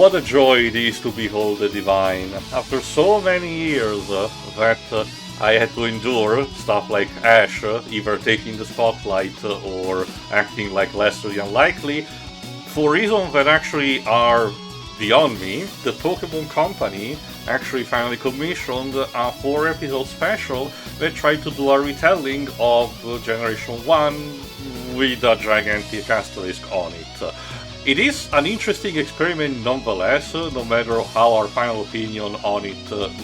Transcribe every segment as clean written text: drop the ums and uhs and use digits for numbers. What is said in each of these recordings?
what a joy it is to behold the divine. After so many years that I had to endure stuff like Ash either taking the spotlight or acting like Leslie Unlikely, for reasons that actually are beyond me, the Pokémon Company actually finally commissioned a 4-episode special that tried to do a retelling of Generation 1 with a gigantic asterisk on it. It is an interesting experiment nonetheless, no matter how our final opinion on it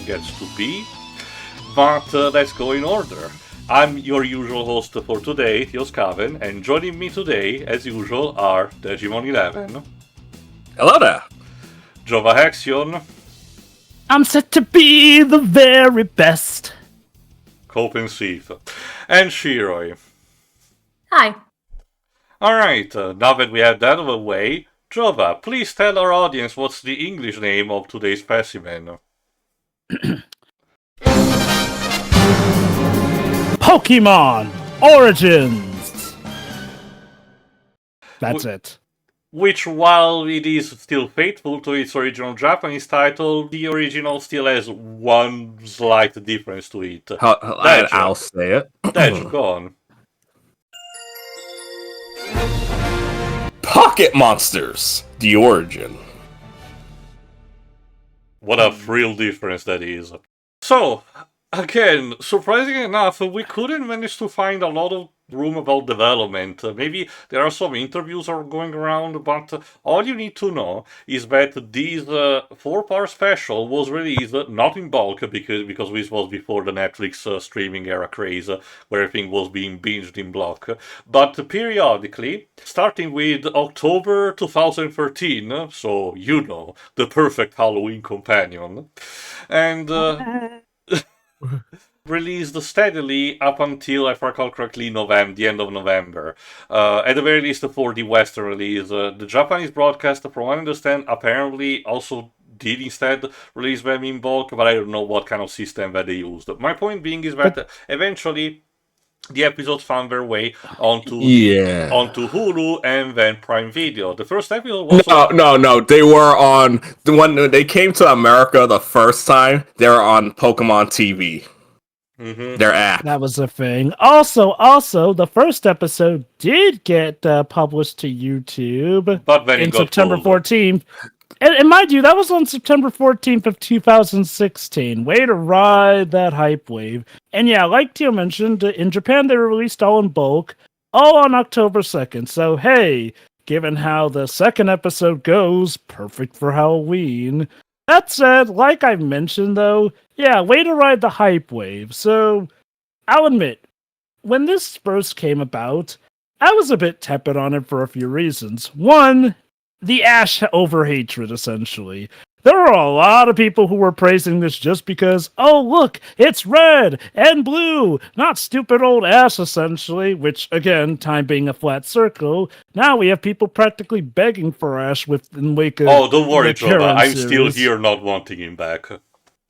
gets to be. But let's go in order. I'm your usual host for today, Theoskaven, and joining me today, as usual, are Digimon11. Hello there. Jova Hexion. I'm set to be the very best. Copenseath. And Shiroi. Hi. Alright, now that we have that out of the way, Jova, please tell our audience what's the English name of today's specimen. Pokemon Origins. That's it. Which, while it is still faithful to its original Japanese title, the original still has one slight difference to it. I'll say it. Dej, go on. Pocket Monsters, the origin. What a real difference that is. So, again, surprisingly enough, we couldn't manage to find a lot of room about development. Maybe there are some interviews are going around, but all you need to know is that this 4-part special was released not in bulk because this was before the Netflix streaming era craze where everything was being binged in block, but periodically, starting with October 2013, so you know, the perfect Halloween companion, and released steadily up until, if I recall correctly, the end of November. At the very least for the Western release. The Japanese broadcast, from what I understand, apparently also did instead release them in bulk, but I don't know what kind of system that they used. My point being is that eventually the episodes found their way onto Hulu and then Prime Video. The first episode was... No. They were on... When they came to America the first time, they were on Pokemon TV. Mm-hmm. Their app. That was a thing. Also, the first episode did get published to YouTube but then in September 14th. And mind you, that was on September 14th of 2016. Way to ride that hype wave. And yeah, like Tio mentioned, in Japan they were released all in bulk, all on October 2nd. So hey, given how the second episode goes, perfect for Halloween. That said, like I mentioned though, yeah, way to ride the hype wave. So, I'll admit, when this first came about, I was a bit tepid on it for a few reasons. One, the Ash over-hatred, essentially. There were a lot of people who were praising this just because, oh look, it's red and blue, not stupid old Ash, essentially, which, again, time being a flat circle, now we have people practically begging for Ash in wake of... Oh, don't worry, Jova, I'm series. still here not wanting him back.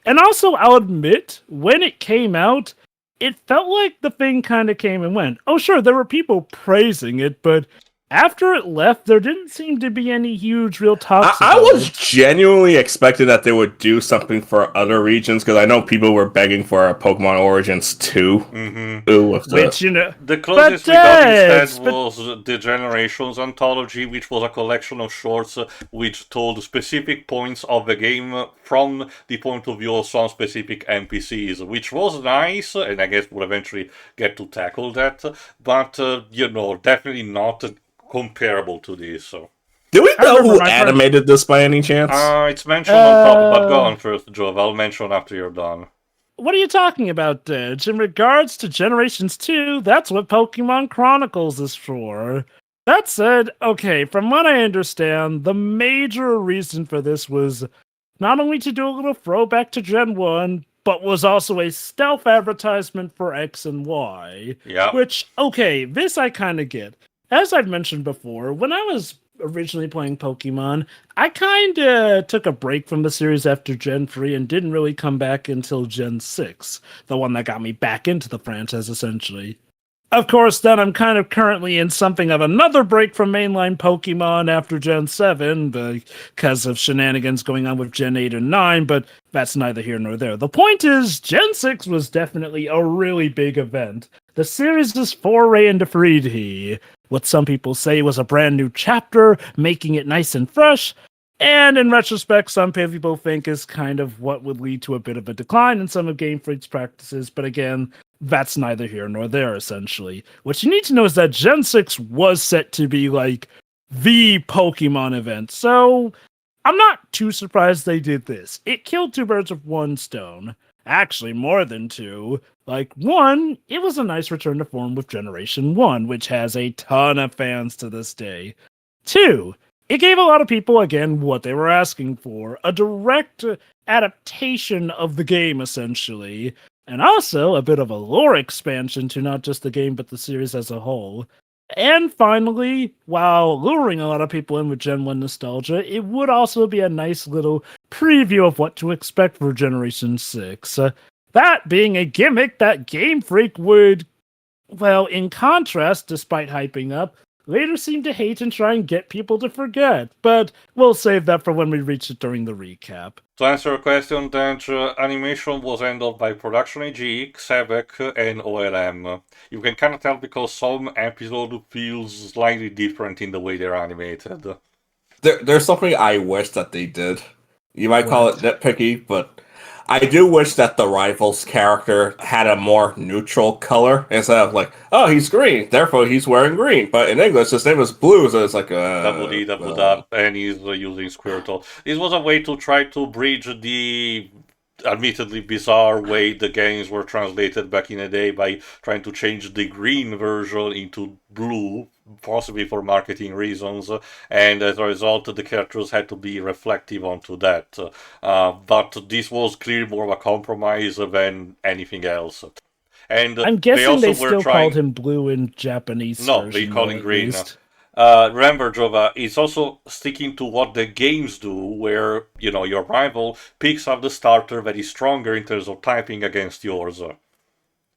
And also, I'll admit, when it came out, it felt like the thing kind of came and went. Oh, sure, there were people praising it, but after it left, there didn't seem to be any huge real talks I was genuinely expecting that they would do something for other regions, because I know people were begging for a Pokemon Origins 2. Mm-hmm. Which, you know... The closest we got instead was the Generations Anthology, which was a collection of shorts which told specific points of the game from the point of view of some specific NPCs, which was nice, and I guess we'll eventually get to tackle that, but, definitely not comparable to this. So. Do we know who animated this by any chance? It's mentioned on top, but go on first, Joe. I'll mention after you're done. What are you talking about, Dej? In regards to Generations 2, that's what Pokemon Chronicles is for. That said, okay, from what I understand, the major reason for this was not only to do a little throwback to Gen 1, but was also a stealth advertisement for X and Y. Yeah. Which, okay, this I kind of get. As I've mentioned before, when I was originally playing Pokemon, I kind of took a break from the series after Gen 3 and didn't really come back until Gen 6, the one that got me back into the franchise, essentially. Of course, then I'm kind of currently in something of another break from mainline Pokemon after Gen 7 because of shenanigans going on with Gen 8 and 9, but that's neither here nor there. The point is, Gen 6 was definitely a really big event. The series' foray into 3D, what some people say was a brand new chapter, making it nice and fresh, and in retrospect, some people think is kind of what would lead to a bit of a decline in some of Game Freak's practices, but again, that's neither here nor there, essentially. What you need to know is that Gen 6 was set to be like the Pokemon event, so I'm not too surprised they did this. It killed two birds with one stone. Actually, more than two. Like, one, it was a nice return to form with Generation 1, which has a ton of fans to this day. Two, it gave a lot of people, again, what they were asking for, a direct adaptation of the game, essentially, and also a bit of a lore expansion to not just the game, but the series as a whole. And finally, while luring a lot of people in with Gen 1 nostalgia, it would also be a nice little preview of what to expect for Generation 6. That being a gimmick that Game Freak would, well, in contrast, despite hyping up, later seem to hate and try and get people to forget. But we'll save that for when we reach it during the recap. To answer your question, then animation was handled by Production AG, Xebec, and OLM. You can kind of tell because some episode feels slightly different in the way they're animated. There's something I wish that they did. You might call it nitpicky, but I do wish that the rival's character had a more neutral color instead of like, oh, he's green, therefore he's wearing green. But in English, his name is Blue, so it's like Double D, and he's using Squirtle. This was a way to try to bridge the admittedly bizarre way the games were translated back in the day by trying to change the green version into blue, possibly for marketing reasons, and as a result the characters had to be reflective onto that. But this was clearly more of a compromise than anything else. And I'm guessing they still trying... called him Blue in Japanese. No, version, they call him Green. Least. Remember, Jova, it's also sticking to what the games do, where, your rival picks up the starter that is stronger in terms of typing against yours.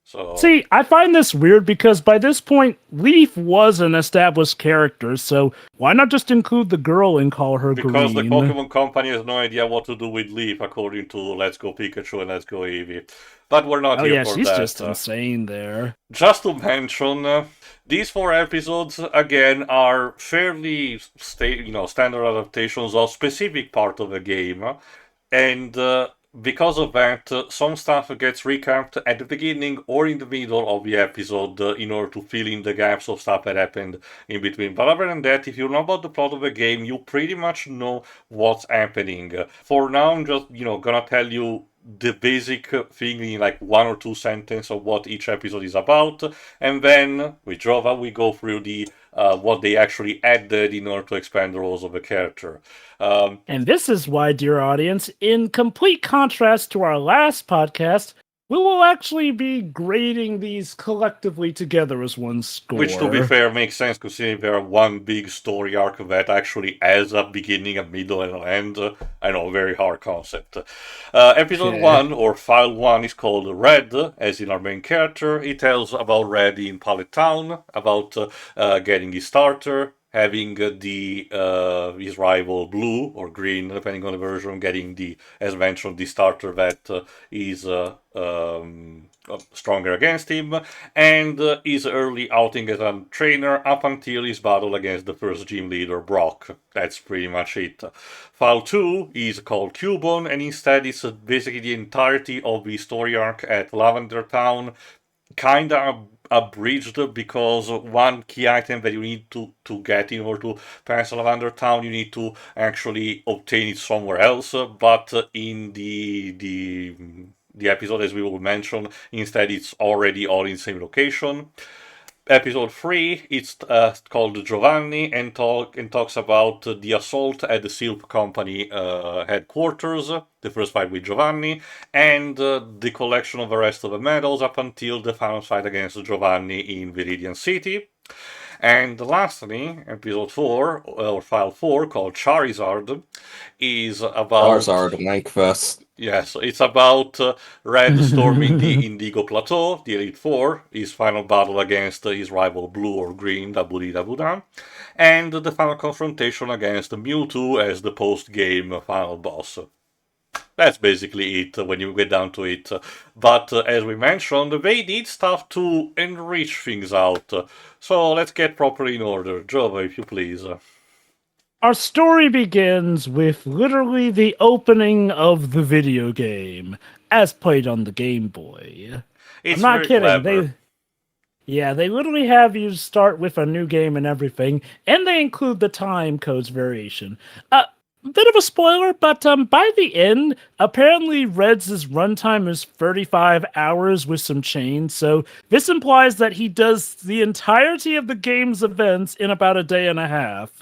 So See, I find this weird because by this point, Leaf was an established character, so why not just include the girl and call her Green? Because the Pokemon Company has no idea what to do with Leaf, according to Let's Go Pikachu and Let's Go Eevee. But we're not here for that. Oh yeah, she's just insane there. Just to mention, these 4 episodes, again, are fairly standard adaptations of specific part of the game. And because of that, some stuff gets recapped at the beginning or in the middle of the episode in order to fill in the gaps of stuff that happened in between. But other than that, if you know about the plot of the game, you pretty much know what's happening. For now, I'm just, gonna tell you the basic thing in like 1 or 2 sentences of what each episode is about, and then with Jova we go through the what they actually added in order to expand the roles of the character. And this is why, dear audience, in complete contrast to our last podcast, we will actually be grading these collectively together as one score. Which, to be fair, makes sense considering there are one big story arc that actually has a beginning, a middle, and an end. I know, very hard concept. Episode 1, or File 1, is called Red, as in our main character. It tells about Red in Pallet Town, about getting his starter, having his rival Blue or Green, depending on the version, getting as mentioned, the starter that is stronger against him, and his early outing as a trainer up until his battle against the first gym leader, Brock. That's pretty much it. File 2 is called Cubone, and instead it's basically the entirety of the story arc at Lavender Town, kinda abridged because one key item that you need to get in order to pass Lavender Town, you need to actually obtain it somewhere else, but in the episode, as we will mention, instead it's already all in the same location. Episode 3, it's called Giovanni and talks about the assault at the Silp Company headquarters, the first fight with Giovanni, and the collection of the rest of the medals up until the final fight against Giovanni in Viridian City. And lastly, episode 4, or file 4, called Charizard, is about... Charizard, Ninth Fest. Yes, it's about Red storming the Indigo Plateau, the Elite Four, his final battle against his rival Blue or Green, Dabudi, and the final confrontation against Mewtwo as the post-game final boss. That's basically it when you get down to it. But as we mentioned, they did stuff to enrich things out. So let's get properly in order. Jova, if you please. Our story begins with literally the opening of the video game, as played on the Game Boy. It's I'm not very kidding. clever. They literally have you start with a new game and everything, and they include the time codes variation. Bit of a spoiler, but by the end, apparently Red's runtime is 35 hours with some change, so this implies that he does the entirety of the game's events in about a day and a half.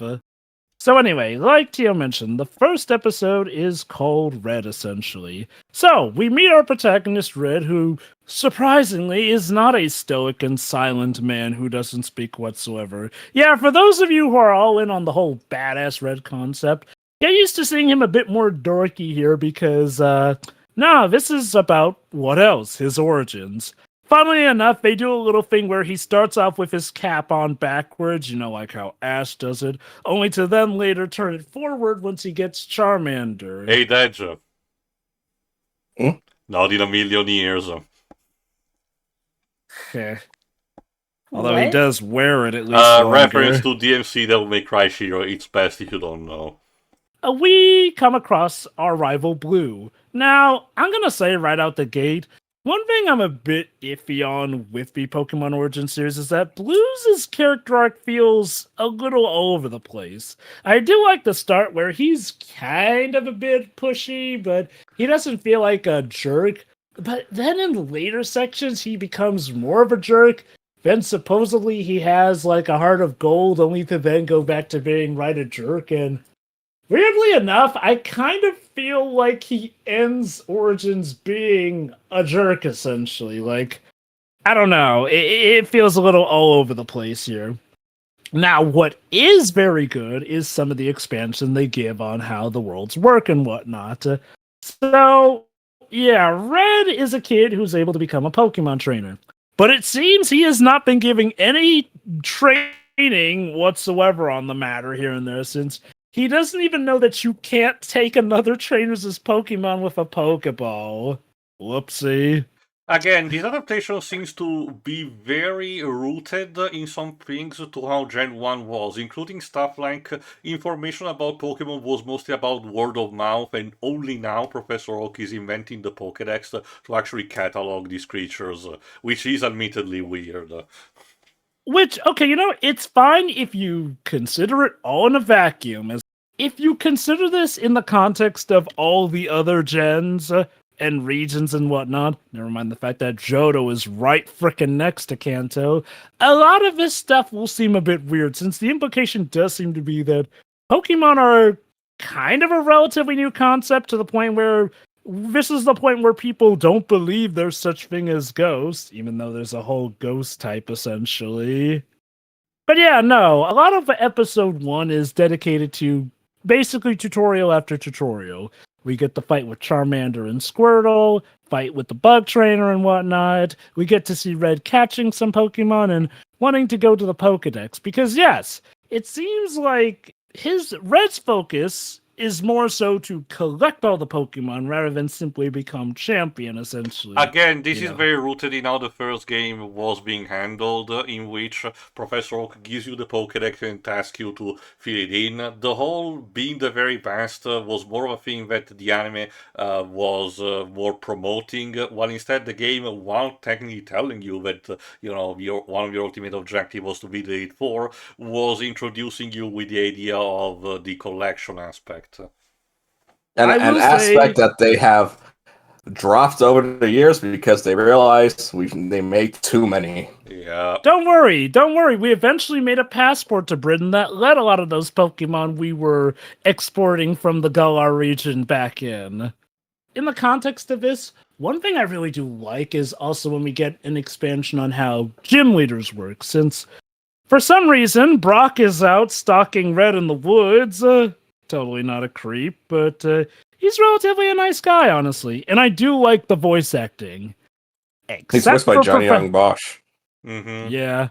So anyway, like Tio mentioned, the first episode is called Red, essentially. So, we meet our protagonist, Red, who, surprisingly, is not a stoic and silent man who doesn't speak whatsoever. Yeah, for those of you who are all in on the whole badass Red concept, get used to seeing him a bit more dorky here because, this is about, what else? His origins. Funnily enough, they do a little thing where he starts off with his cap on backwards, like how Ash does it, only to then later turn it forward once he gets Charmander. Hey, Dedge. Hmm? Not in a million years. Heh. Although he does wear it at least Reference longer. to DMC Devil May Cry Shiro, it's best if you don't know. We come across our rival Blue. Now, I'm gonna say right out the gate, one thing I'm a bit iffy on with the Pokemon Origin series is that Blue's character arc feels a little all over the place. I do like the start where he's kind of a bit pushy, but he doesn't feel like a jerk. But then in later sections, he becomes more of a jerk. Then supposedly he has like a heart of gold, only to then go back to being right a jerk. And weirdly enough, I kind of feel like he ends Origins being a jerk, essentially. Like, I don't know. It feels a little all over the place here. Now, what is very good is some of the expansion they give on how the worlds work and whatnot. So, yeah, Red is a kid who's able to become a Pokemon trainer. But it seems he has not been giving any training whatsoever on the matter here and there, since he doesn't even know that you can't take another trainer's Pokemon with a Pokeball. Whoopsie. Again, this adaptation seems to be very rooted in some things to how Gen 1 was, including stuff like information about Pokemon was mostly about word of mouth, and only now Professor Oak is inventing the Pokédex to actually catalog these creatures, which is admittedly weird. Which, okay, it's fine if you consider it all in a vacuum. If you consider this in the context of all the other gens and regions and whatnot, never mind the fact that Johto is right frickin' next to Kanto, a lot of this stuff will seem a bit weird, since the implication does seem to be that Pokemon are kind of a relatively new concept to the point where this is the point where people don't believe there's such thing as ghosts, even though there's a whole ghost type, essentially. But yeah, no, a lot of episode 1 is dedicated to basically tutorial after tutorial. We get the fight with Charmander and Squirtle, fight with the bug trainer and whatnot. We get to see Red catching some Pokemon and wanting to go to the Pokedex. Because yes, it seems like Red's focus is more so to collect all the Pokemon rather than simply become champion, essentially. Again, this is very rooted in how the first game was being handled, in which Professor Oak gives you the Pokédex and asks you to fill it in. The whole being the very best was more of a thing that the anime was more promoting, while instead the game, while technically telling you that one of your ultimate objective was to be the Elite Four, was introducing you with the idea of the collection aspect. And an aspect that they have dropped over the years because they realized they made too many. Yeah. Don't worry. We eventually made a passport to Britain that let a lot of those Pokemon we were exporting from the Galar region back in. In the context of this, one thing I really do like is also when we get an expansion on how gym leaders work, since for some reason Brock is out stalking Red in the woods. totally not a creep, but he's relatively a nice guy, honestly. And I do like the voice acting. He's voiced by Johnny Young Bosch. Mm-hmm. Yeah.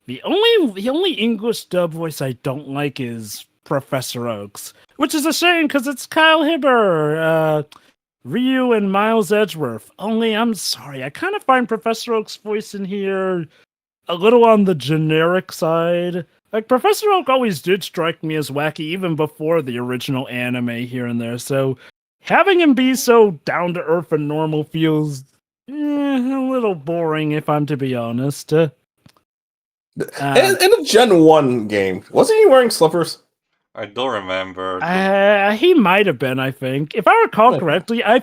The only English dub voice I don't like is Professor Oaks, which is a shame because it's Kyle Hibber, Ryu, and Miles Edgeworth. Only I'm sorry, I kind of find Professor Oak's voice in here a little on the generic side. Like, Professor Oak always did strike me as wacky even before the original anime here and there, so having him be so down to earth and normal feels a little boring, if I'm to be honest. In the Gen 1 game, wasn't he wearing slippers? I don't remember. He might have been, I think. If I recall correctly, I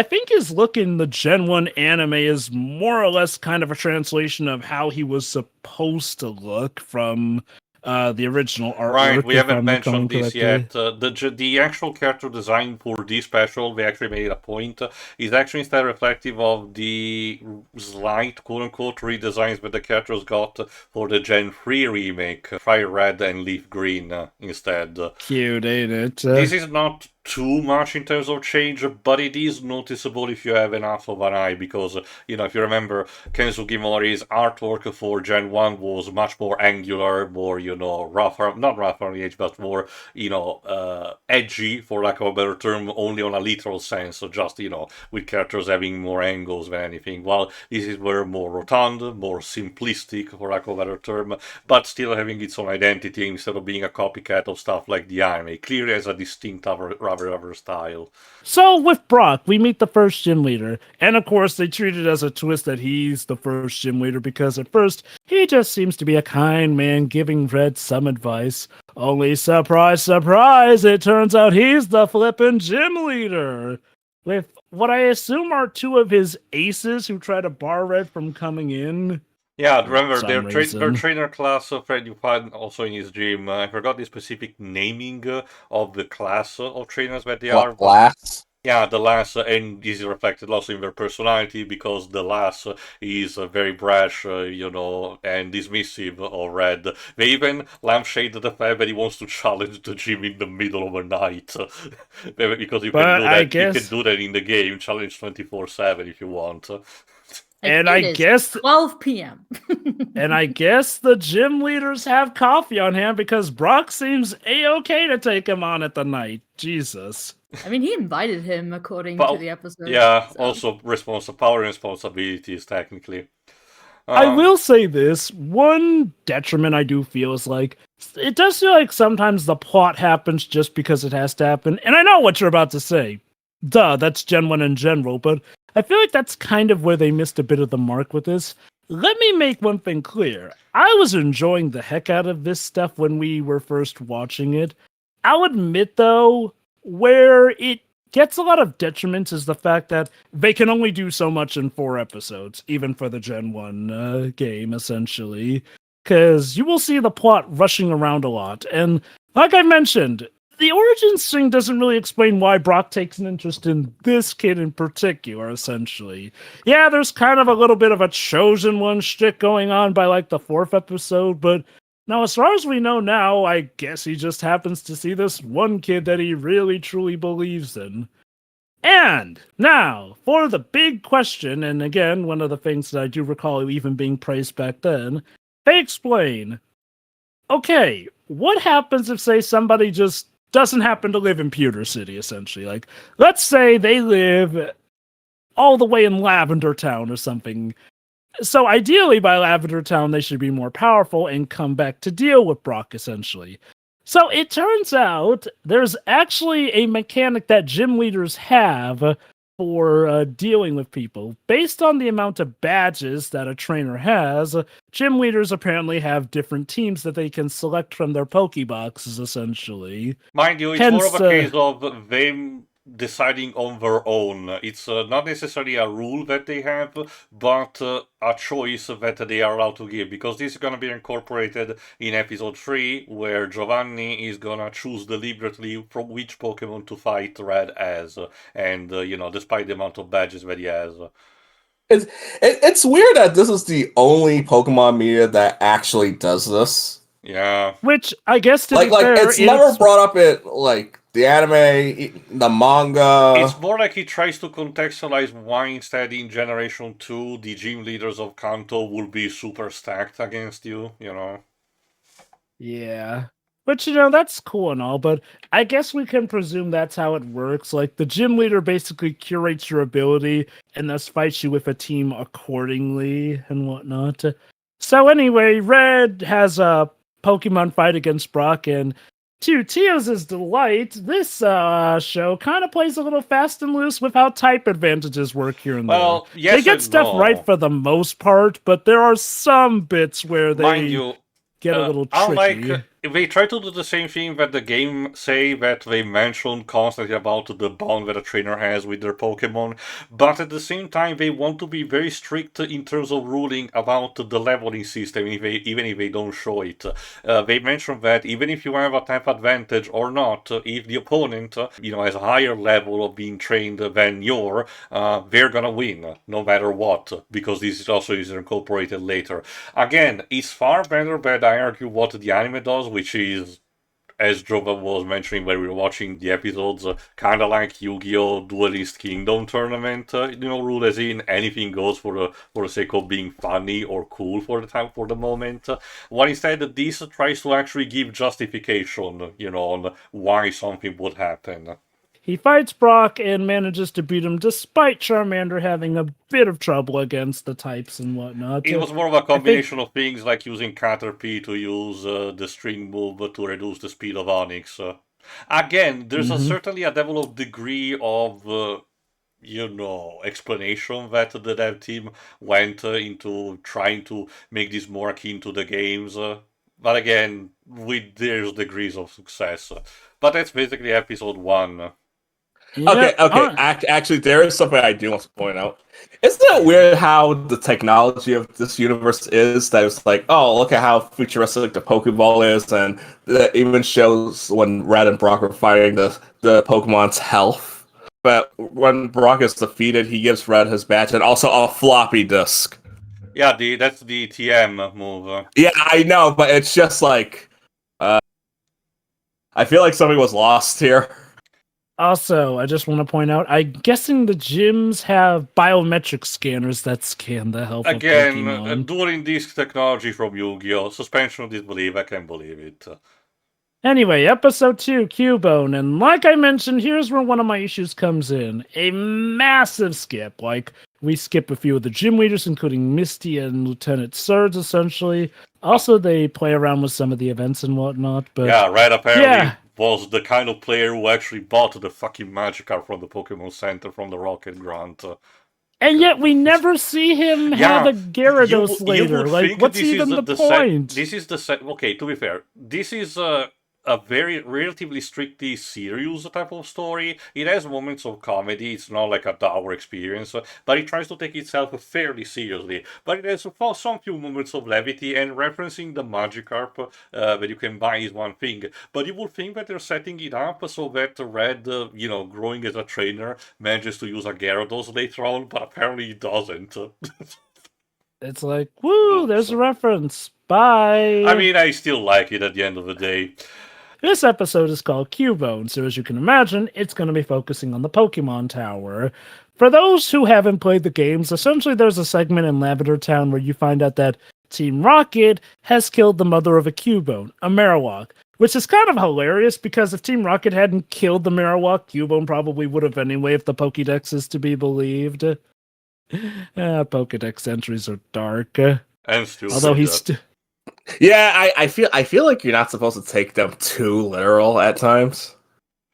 think his look in the Gen 1 anime is more or less kind of a translation of how he was supposed to look from the original artwork. Right, we haven't mentioned this yet. The actual character design for this special, we actually made a point, is actually instead reflective of the slight quote-unquote redesigns that the characters got for the Gen 3 remake, Fire Red and Leaf Green instead. Cute, ain't it? This is not too much in terms of change, but it is noticeable if you have enough of an eye, because, if you remember, Ken Sugimori's artwork for Gen 1 was much more angular, more, rough, not rough on the edge, but more, edgy, for lack of a better term, only on a literal sense, so just, with characters having more angles than anything, while this is where more rotund, more simplistic, for lack of a better term, but still having its own identity instead of being a copycat of stuff like the anime. Clearly has a distinct rubber style. So with Brock, we meet the first gym leader, and of course they treat it as a twist that he's the first gym leader because at first he just seems to be a kind man giving Red some advice. Only surprise, surprise, it turns out he's the flippin' gym leader. With what I assume are two of his aces who try to bar Red from coming in. Yeah, remember, their trainer class, Fred, you find also in his gym. I forgot the specific naming of the class of trainers that they are. Class? Yeah, the lass, and this is reflected also in their personality, because the lass is very brash, and dismissive of Red. They even lampshade the fact that he wants to challenge the gym in the middle of the night. Because you can do that in the game, challenge 24/7 if you want. And I guess 12 p.m. And I guess the gym leaders have coffee on hand because Brock seems a-okay to take him on at the night. Jesus. I mean, he invited him according to the episode. Yeah, so. Also power and responsibilities, technically. I will say this, one detriment I do feel is it does feel like sometimes the plot happens just because it has to happen. And I know what you're about to say. Duh, that's Gen 1 in general, but I feel like that's kind of where they missed a bit of the mark with this. Let me make one thing clear. I was enjoying the heck out of this stuff when we were first watching it. I'll admit, though, where it gets a lot of detriments is the fact that they can only do so much in 4 episodes, even for the Gen 1 game, essentially. Because you will see the plot rushing around a lot. And like I mentioned, the origins thing doesn't really explain why Brock takes an interest in this kid in particular, essentially. Yeah, there's kind of a little bit of a chosen one shtick going on by the 4th episode, but now as far as we know now, I guess he just happens to see this one kid that he really truly believes in. And now, for the big question, and again, one of the things that I do recall even being praised back then, they explain, okay, what happens if, say, somebody just doesn't happen to live in Pewter City, essentially? Let's say they live all the way in Lavender Town or something. So ideally, by Lavender Town, they should be more powerful and come back to deal with Brock, essentially. So it turns out there's actually a mechanic that gym leaders have for dealing with people. Based on the amount of badges that a trainer has, gym leaders apparently have different teams that they can select from their Pokeboxes, essentially. Mind you, it's more of a case of them deciding on their own. It's not necessarily a rule that they have, but a choice that they are allowed to give, because this is going to be incorporated in episode 3, where Giovanni is going to choose deliberately from which Pokemon to fight Red as, and despite the amount of badges that he has. It's weird that this is the only Pokemon media that actually does this. Yeah. Which, I guess, to be fair, it's never brought up in, the anime, the manga. It's more like he tries to contextualize why instead in Generation 2 the gym leaders of Kanto will be super stacked against you, you know? Yeah. But that's cool and all, but I guess we can presume that's how it works. Like the gym leader basically curates your ability and thus fights you with a team accordingly and whatnot. So anyway, Red has a Pokemon fight against Brock, and to Teos' delight, this show kind of plays a little fast and loose with how type advantages work here and Well, there. yes They get and stuff no. right for the most part, but there are some bits where they get a little tricky. They try to do the same thing that the game say that they mention constantly about the bond that a trainer has with their Pokemon, but at the same time they want to be very strict in terms of ruling about the leveling system, even if they don't show it. They mention that even if you have a type advantage or not, if the opponent has a higher level of being trained than you're, they're gonna win no matter what, because this is also incorporated later. Again, it's far better than I argue what the anime does, which is, as Jova was mentioning when we were watching the episodes, kind of like Yu-Gi-Oh! Duelist Kingdom tournament, rule as in anything goes for the sake of being funny or cool for the moment. While instead this tries to actually give justification, on why something would happen. He fights Brock and manages to beat him despite Charmander having a bit of trouble against the types and whatnot. It was more of a combination of things like using Caterpie to use the string move to reduce the speed of Onyx. Again, there's certainly a level of degree of, explanation that the dev team went into trying to make this more akin to the games. But again, there's degrees of success. But that's basically episode 1. Okay. Actually, there is something I do want to point out. Isn't it weird how the technology of this universe is? That it's like, oh, look at how futuristic the Pokeball is, and it even shows when Red and Brock are fighting the Pokemon's health. But when Brock is defeated, he gives Red his badge and also a floppy disk. Yeah, that's the TM move. Yeah, I know, but it's just like, I feel like something was lost here. Also, I just want to point out, I'm guessing the gyms have biometric scanners that scan the health of Pokemon. Again, dueling disc technology from Yu-Gi-Oh! Suspension of disbelief, I can't believe it. Anyway, episode 2, Cubone, and like I mentioned, here's where one of my issues comes in. A massive skip. Like, we skip a few of the gym leaders, including Misty and Lieutenant Surge, essentially. Also, they play around with some of the events and whatnot, but... Yeah, Red apparently was the kind of player who actually bought the fucking Magikarp from the Pokemon Center from the Rocket Grant. And yet we never see him have a Gyarados later. Like, what's even the point? This is the okay, to be fair, this is a very relatively strictly serious type of story. It has moments of comedy. It's not like a dour experience, but it tries to take itself fairly seriously. But it has some few moments of levity, and referencing the Magikarp that you can buy is one thing. But you would think that they're setting it up so that Red, growing as a trainer, manages to use a Gyarados later on, but apparently he doesn't. It's like, woo, there's a reference. Bye. I mean, I still like it at the end of the day. This episode is called Cubone, so as you can imagine, it's going to be focusing on the Pokemon Tower. For those who haven't played the games, essentially there's a segment in Lavender Town where you find out that Team Rocket has killed the mother of a Cubone, a Marowak, which is kind of hilarious because if Team Rocket hadn't killed the Marowak, Cubone probably would have anyway if the Pokédex is to be believed. Pokédex entries are dark. And stupid. Although he's... Yeah, I feel like you're not supposed to take them too literal at times.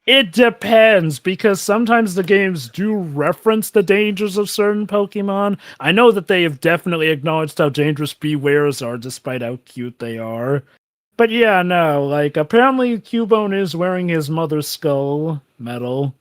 It depends, because sometimes the games do reference the dangers of certain Pokemon. I know that they have definitely acknowledged how dangerous Bewares are, despite how cute they are. But yeah, no, like, apparently Cubone is wearing his mother's skull medal.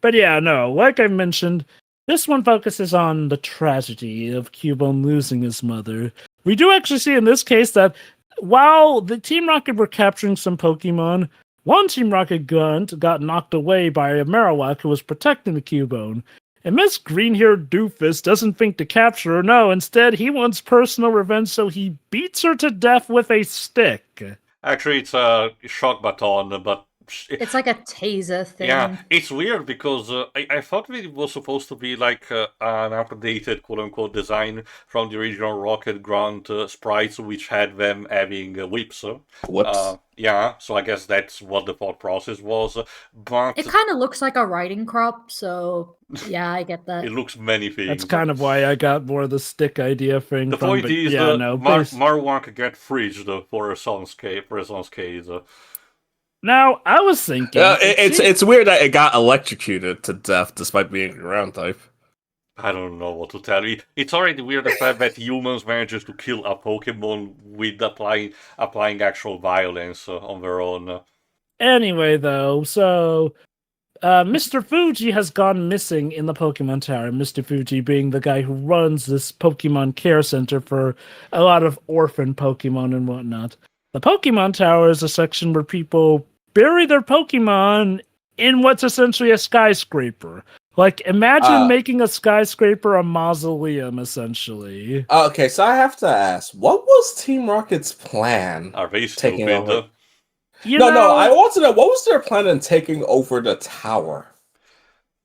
But yeah, no, like I mentioned, this one focuses on the tragedy of Cubone losing his mother. We do actually see in this case that while the Team Rocket were capturing some Pokemon, one Team Rocket grunt got knocked away by a Marowak who was protecting the Cubone. And Miss Green-haired Doofus doesn't think to capture her, no, instead he wants personal revenge, so he beats her to death with a stick. Actually, it's a shock baton, but It's like a taser thing. Yeah, it's weird because I thought it was supposed to be like an updated quote-unquote design from the original Rocket Grunt sprites, which had them having whips. Whoops. Yeah, so I guess that's what the thought process was. But It kind of looks like a riding crop, so yeah, I get that. it looks many things. That's kind of why I got more of the stick idea thing. The from, point but is yeah, that no, Marwank get fridged for a son's case. Now I was thinking, It's weird that it got electrocuted to death despite being a ground type. I don't know what to tell you. It's already weird the fact that humans manages to kill a Pokemon with applying actual violence on their own. Anyway, though, so Mr. Fuji has gone missing in the Pokemon Tower. Mr. Fuji being the guy who runs this Pokemon care center for a lot of orphan Pokemon and whatnot. The Pokemon Tower is a section where people bury their Pokemon in what's essentially a skyscraper. Like, imagine making a skyscraper a mausoleum, essentially. Okay, so I have to ask, what was Team Rocket's plan? Are they taking stupid? over? No, I want to know, what was their plan in taking over the tower?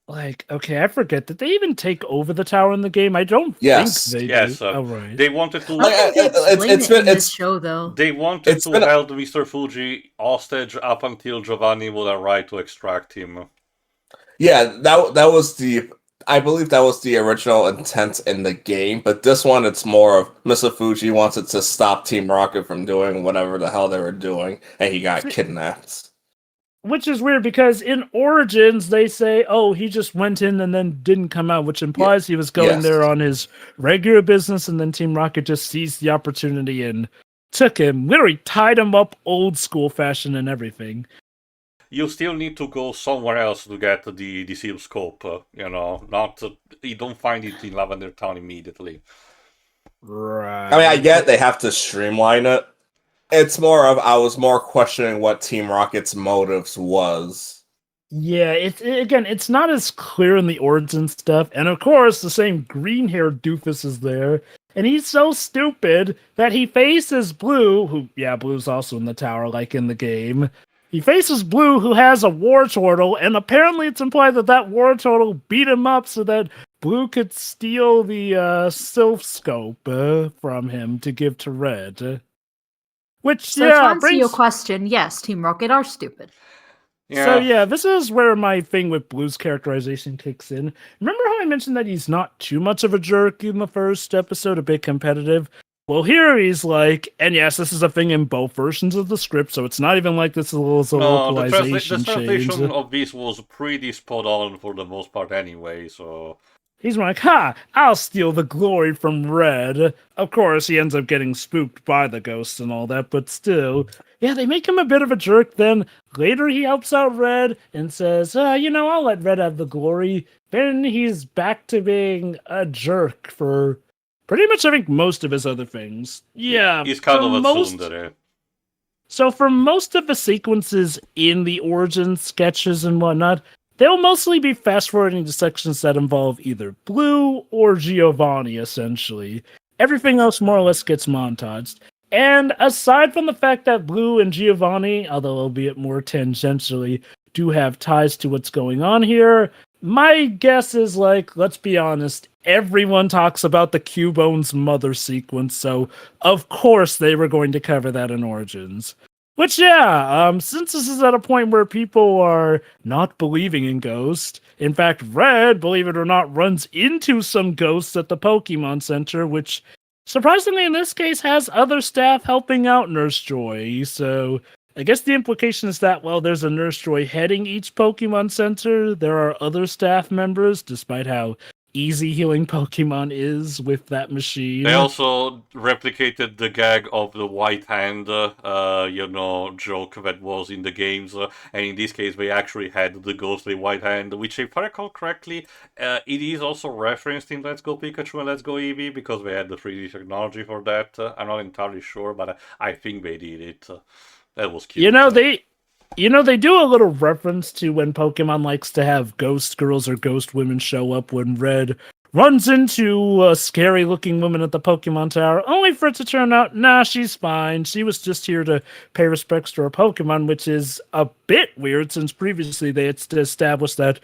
Like, okay, I forget. Did they even take over the tower in the game? I don't Yes. think they Yes, did. Oh, right. They wanted to. This show though. They wanted to hold Mr. Fuji hostage up until Giovanni would arrive to extract him. Yeah, that was I believe that was the original intent in the game, but this one it's more of Mr. Fuji wanted to stop Team Rocket from doing whatever the hell they were doing, and he got kidnapped. Which is weird because in Origins they say, oh, he just went in and then didn't come out, which implies he was going there on his regular business, and then Team Rocket just seized the opportunity and took him, literally tied him up old school fashion and everything. You still need to go somewhere else to get the seal scope, not you don't find it in Lavender Town immediately. Right. I mean, I get they have to streamline it. It's more of, I was more questioning what Team Rocket's motives was. Yeah, it's not as clear in the Origins stuff, and of course the same green-haired doofus is there, and he's so stupid that he faces Blue, Blue's also in the tower like in the game. He faces Blue, who has a war turtle, and apparently it's implied that war turtle beat him up so that Blue could steal the Sylph Scope from him to give to Red. Which, so to answer your question, yes, Team Rocket are stupid. Yeah. So this is where my thing with Blue's characterization kicks in. Remember how I mentioned that he's not too much of a jerk in the first episode, a bit competitive? Well, here he's like, and yes, this is a thing in both versions of the script, so it's not even like this is a localization the change. translation of this was pretty spot on for the most part anyway, so... He's like, I'll steal the glory from Red. Of course, he ends up getting spooked by the ghosts and all that, but still. Yeah, they make him a bit of a jerk. Then later he helps out Red and says, I'll let Red have the glory. Then he's back to being a jerk for pretty much, I think, most of his other things. Yeah. He's kind of a tsundere. So for most of the sequences in the origin sketches and whatnot, they'll mostly be fast-forwarding to sections that involve either Blue or Giovanni, essentially. Everything else more or less gets montaged. And aside from the fact that Blue and Giovanni, although albeit more tangentially, do have ties to what's going on here, my guess is, let's be honest, everyone talks about the Cubone's mother sequence, so of course they were going to cover that in Origins. Which, since this is at a point where people are not believing in ghosts, in fact, Red, believe it or not, runs into some ghosts at the Pokemon Center, which, surprisingly in this case, has other staff helping out Nurse Joy. So, I guess the implication is that, there's a Nurse Joy heading each Pokemon Center, there are other staff members, despite how easy healing Pokemon is with that machine. They also replicated the gag of the white hand, joke that was in the games, and in this case they actually had the ghostly white hand, which if I recall correctly, it is also referenced in Let's Go Pikachu and Let's Go Eevee, because they had the 3D technology for that. I'm not entirely sure, but I think they did it. That was cute. They do a little reference to when Pokemon likes to have ghost girls or ghost women show up when Red runs into a scary looking woman at the Pokemon Tower, only for it to turn out, nah, she's fine. She was just here to pay respects to her Pokemon, which is a bit weird since previously they had established that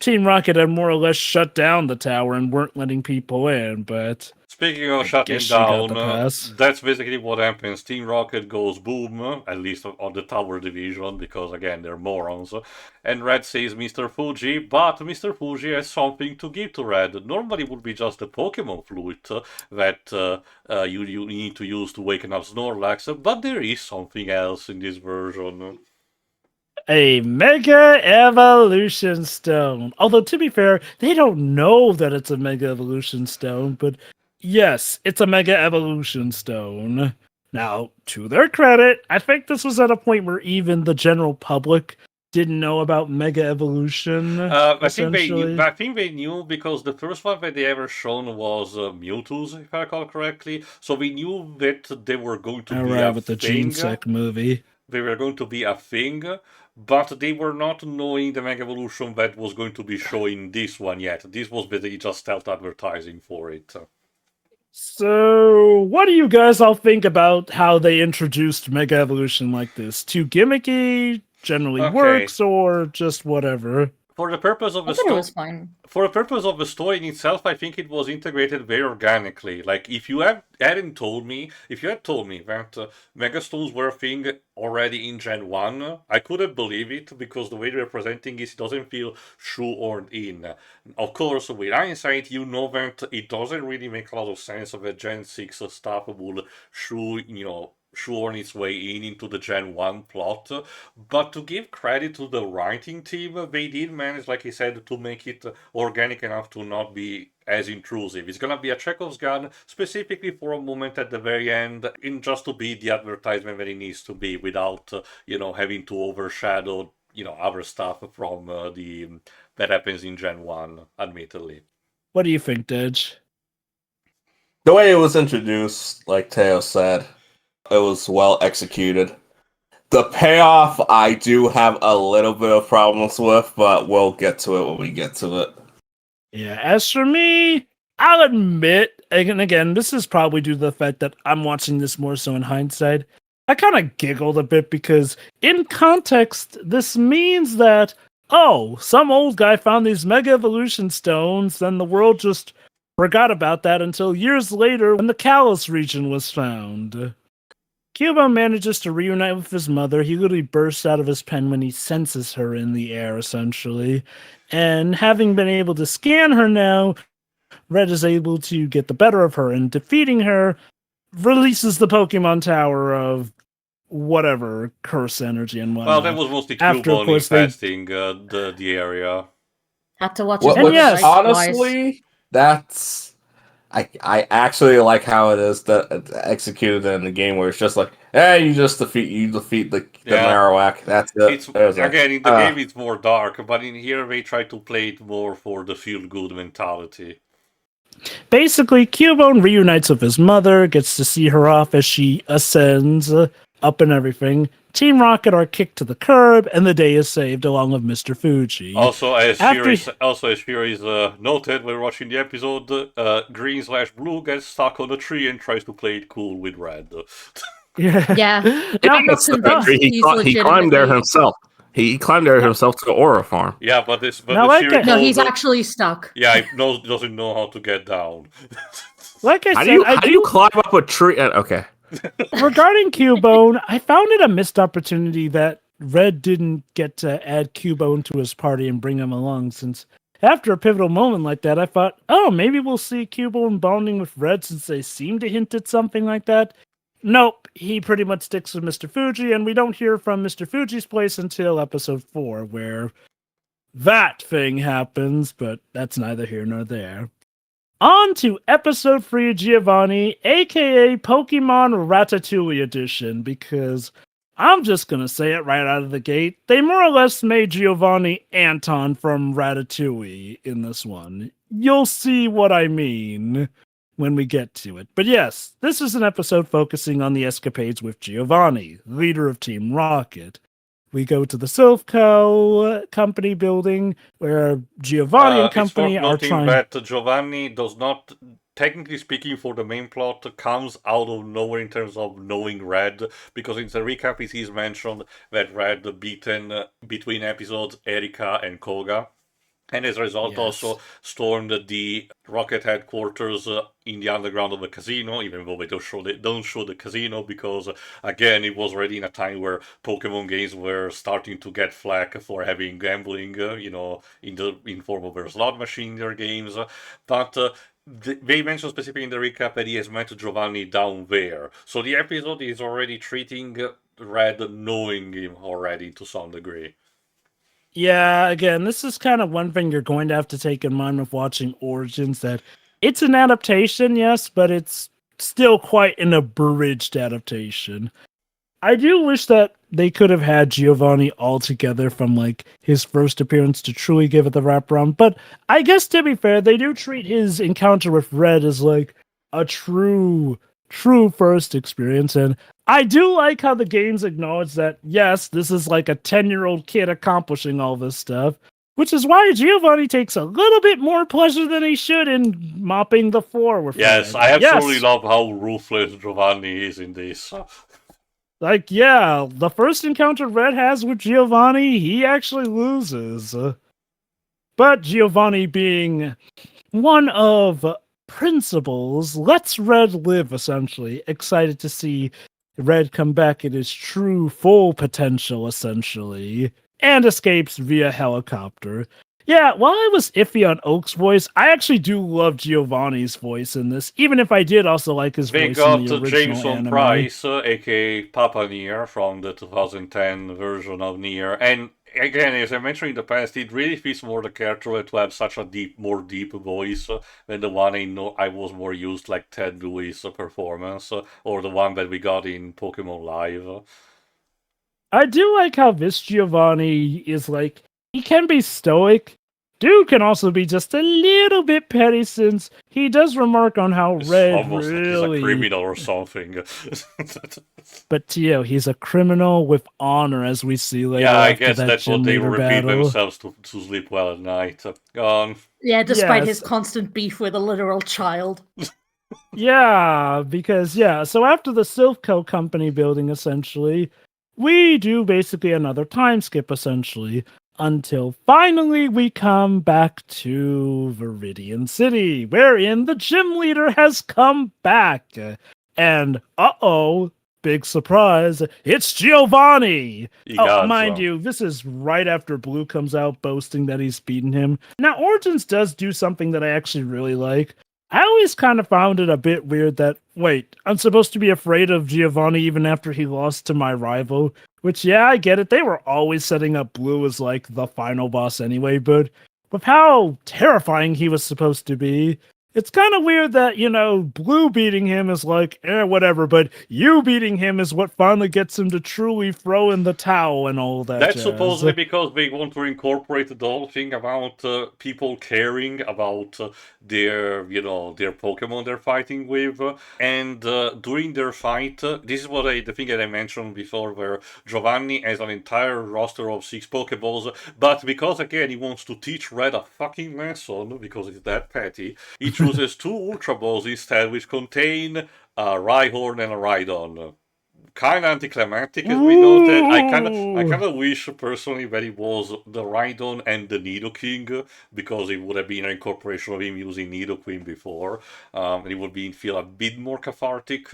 Team Rocket had more or less shut down the tower and weren't letting people in, but Speaking of I shutting guess she got down, the pass. that's basically what happens. Team Rocket goes boom, at least on the tower division, because again, they're morons. And Red says Mr. Fuji, but Mr. Fuji has something to give to Red. Normally it would be just the Pokemon flute that you need to use to waken up Snorlax, but there is something else in this version. A Mega Evolution Stone. Although, to be fair, they don't know that it's a Mega Evolution Stone, but yes, it's a Mega Evolution Stone. Now, to their credit, I think this was at a point where even the general public didn't know about Mega Evolution. I think they knew. essentially. I think they knew because the first one that they ever shown was Mewtwo's, if I recall correctly. So we knew that they were going to be a Alright, with the Gene thing. Sec movie. They were going to be a thing, but they were not knowing the Mega Evolution that was going to be showing this one yet. This was basically just stealth advertising for it. So, what do you guys all think about how they introduced Mega Evolution like this? Too gimmicky, generally Okay. works, or just whatever? For the purpose of I the thought it story. was fine. For the purpose of the story in itself, I think it was integrated very organically. Like, if you had told me that Megastones were a thing already in Gen 1, I couldn't believe it because the way they're presenting it doesn't feel shoehorned in. Of course, with hindsight, you know that it doesn't really make a lot of sense that Gen 6 stuff will shoehorn its way into the Gen 1 plot. But to give credit to the writing team, they did manage, like I said, to make it organic enough to not be as intrusive. It's gonna be a Chekhov's gun specifically for a moment at the very end, in just to be the advertisement that it needs to be, without having to overshadow other stuff from the that happens in Gen 1. Admittedly. What do you think, Dej? The way it was introduced, like Teo said, it was well executed. The payoff, I do have a little bit of problems with, but we'll get to it when we get to it. Yeah, as for me, I'll admit, and again, this is probably due to the fact that I'm watching this more so in hindsight. I kind of giggled a bit because, in context, this means that, oh, some old guy found these Mega Evolution Stones, then the world just forgot about that until years later when the Kalos region was found. Cubone manages to reunite with his mother. He literally bursts out of his pen when he senses her in the air, essentially. And having been able to scan her now, Red is able to get the better of her, and defeating her releases the Pokemon Tower of whatever curse energy and whatnot. Well, that was mostly After, of Cubone course, they- infesting the area. Had to watch What, it And yes, honestly, that's I actually like how it is that it's executed in the game, where it's just like, hey, you defeat the Marowak. That's it. It's There's a- again in the game it's more dark, but in here they try to play it more for the feel good mentality. Basically, Cubone reunites with his mother, gets to see her off as she ascends up and everything. Team Rocket are kicked to the curb, and the day is saved along with Mr. Fuji. Also, as After- Fury's noted when watching the episode, Green/Blue gets stuck on a tree and tries to play it cool with Red. Yeah. Yeah. Now, I'm not convinced he climbed there legitimately- himself. He climbed there himself to the Aura Farm. Yeah, but Now, the like series No, he's told- actually stuck. Yeah, he doesn't know how to get down. like I How said, do you climb up a tree? Okay. regarding Cubone, I found it a missed opportunity that Red didn't get to add Cubone to his party and bring him along, since after a pivotal moment like that, I thought, oh, maybe we'll see Cubone bonding with Red since they seem to hint at something like that. Nope, he pretty much sticks with Mr. Fuji, and we don't hear from Mr. Fuji's place until episode 4, where that thing happens, but that's neither here nor there. On to episode 3 of Giovanni, aka Pokemon Ratatouille Edition, because I'm just gonna say it right out of the gate. They more or less made Giovanni Anton from Ratatouille in this one. You'll see what I mean when we get to it. But yes, this is an episode focusing on the escapades with Giovanni, leader of Team Rocket. We go to the Silphco company building where Giovanni and It's worth company are noting trying. that Giovanni does not, technically speaking, for the main plot, comes out of nowhere in terms of knowing Red, because in the recap it is mentioned that Red beaten between episodes Erika and Koga. And as a result, Yes. also stormed the Rocket headquarters in the underground of the casino, even though they don't show the casino, because again, it was already in a time where Pokemon games were starting to get flack for having gambling, in form of their slot machine in their games. But they mentioned specifically in the recap that he has met Giovanni down there. So the episode is already treating Red knowing him already to some degree. Yeah, again, this is kind of one thing you're going to have to take in mind with watching Origins, that it's an adaptation, yes, but it's still quite an abridged adaptation. I do wish that they could have had Giovanni all together from like his first appearance to truly give it the wraparound, but I guess to be fair, they do treat his encounter with Red as like a true first experience, and I do like how the games acknowledge that, yes, this is like a 10-year-old kid accomplishing all this stuff, which is why Giovanni takes a little bit more pleasure than he should in mopping the floor with Yes, Red. I absolutely love how ruthless Giovanni is in this. Like, yeah, the first encounter Red has with Giovanni, he actually loses. But Giovanni, being one of principles, lets Red live, essentially. Excited to see Red come back in his true full potential, essentially, and escapes via helicopter. Yeah, while I was iffy on Oak's voice, I actually do love Giovanni's voice in this, even if I did also like his They voice got in the original Jameson anime. Price, aka Papa Nier, from the 2010 version of Nier, and again, as I mentioned in the past, it really fits more the character to have such a more deep voice than the one I was more used, like Ted Lewis' performance, or the one that we got in Pokemon Live. I do like how this Giovanni is like, he can be stoic. Dude can also be just a little bit petty, since he does remark on how It's Red almost like he's a really... criminal or something. But Tio, he's a criminal with honor, as we see later Yeah, I after guess that that's gym what they leader repeat battle. themselves to sleep well at night. Yeah, despite Yes. his constant beef with a literal child. Yeah, because, yeah, so after the Silphco company building, essentially, we do basically another time skip, essentially, until finally we come back to Viridian City, wherein the gym leader has come back. And, uh-oh, big surprise, it's Giovanni! Mind you, this is right after Blue comes out boasting that he's beaten him. Now, Origins does do something that I actually really like. I always kind of found it a bit weird that, wait, I'm supposed to be afraid of Giovanni even after he lost to my rival. Which, yeah, I get it. They were always setting up Blue as, like, the final boss anyway, but with how terrifying he was supposed to be, it's kind of weird that, Blue beating him is like, whatever, but you beating him is what finally gets him to truly throw in the towel and all that That's jazz. supposedly because they want to incorporate the whole thing about people caring about their Pokemon they're fighting with. And during their fight, this is the thing that I mentioned before, where Giovanni has an entire roster of 6 Pokeballs, but because, again, he wants to teach Red a fucking lesson, because it's that petty, he chooses 2 Ultra Balls instead, which contain a Rhyhorn and a Rhydon. Kind of anticlimactic, as we noted. I kind of wish personally that it was the Rhydon and the Nidoking, because it would have been an incorporation of him using Nidoqueen before, and it would feel a bit more cathartic.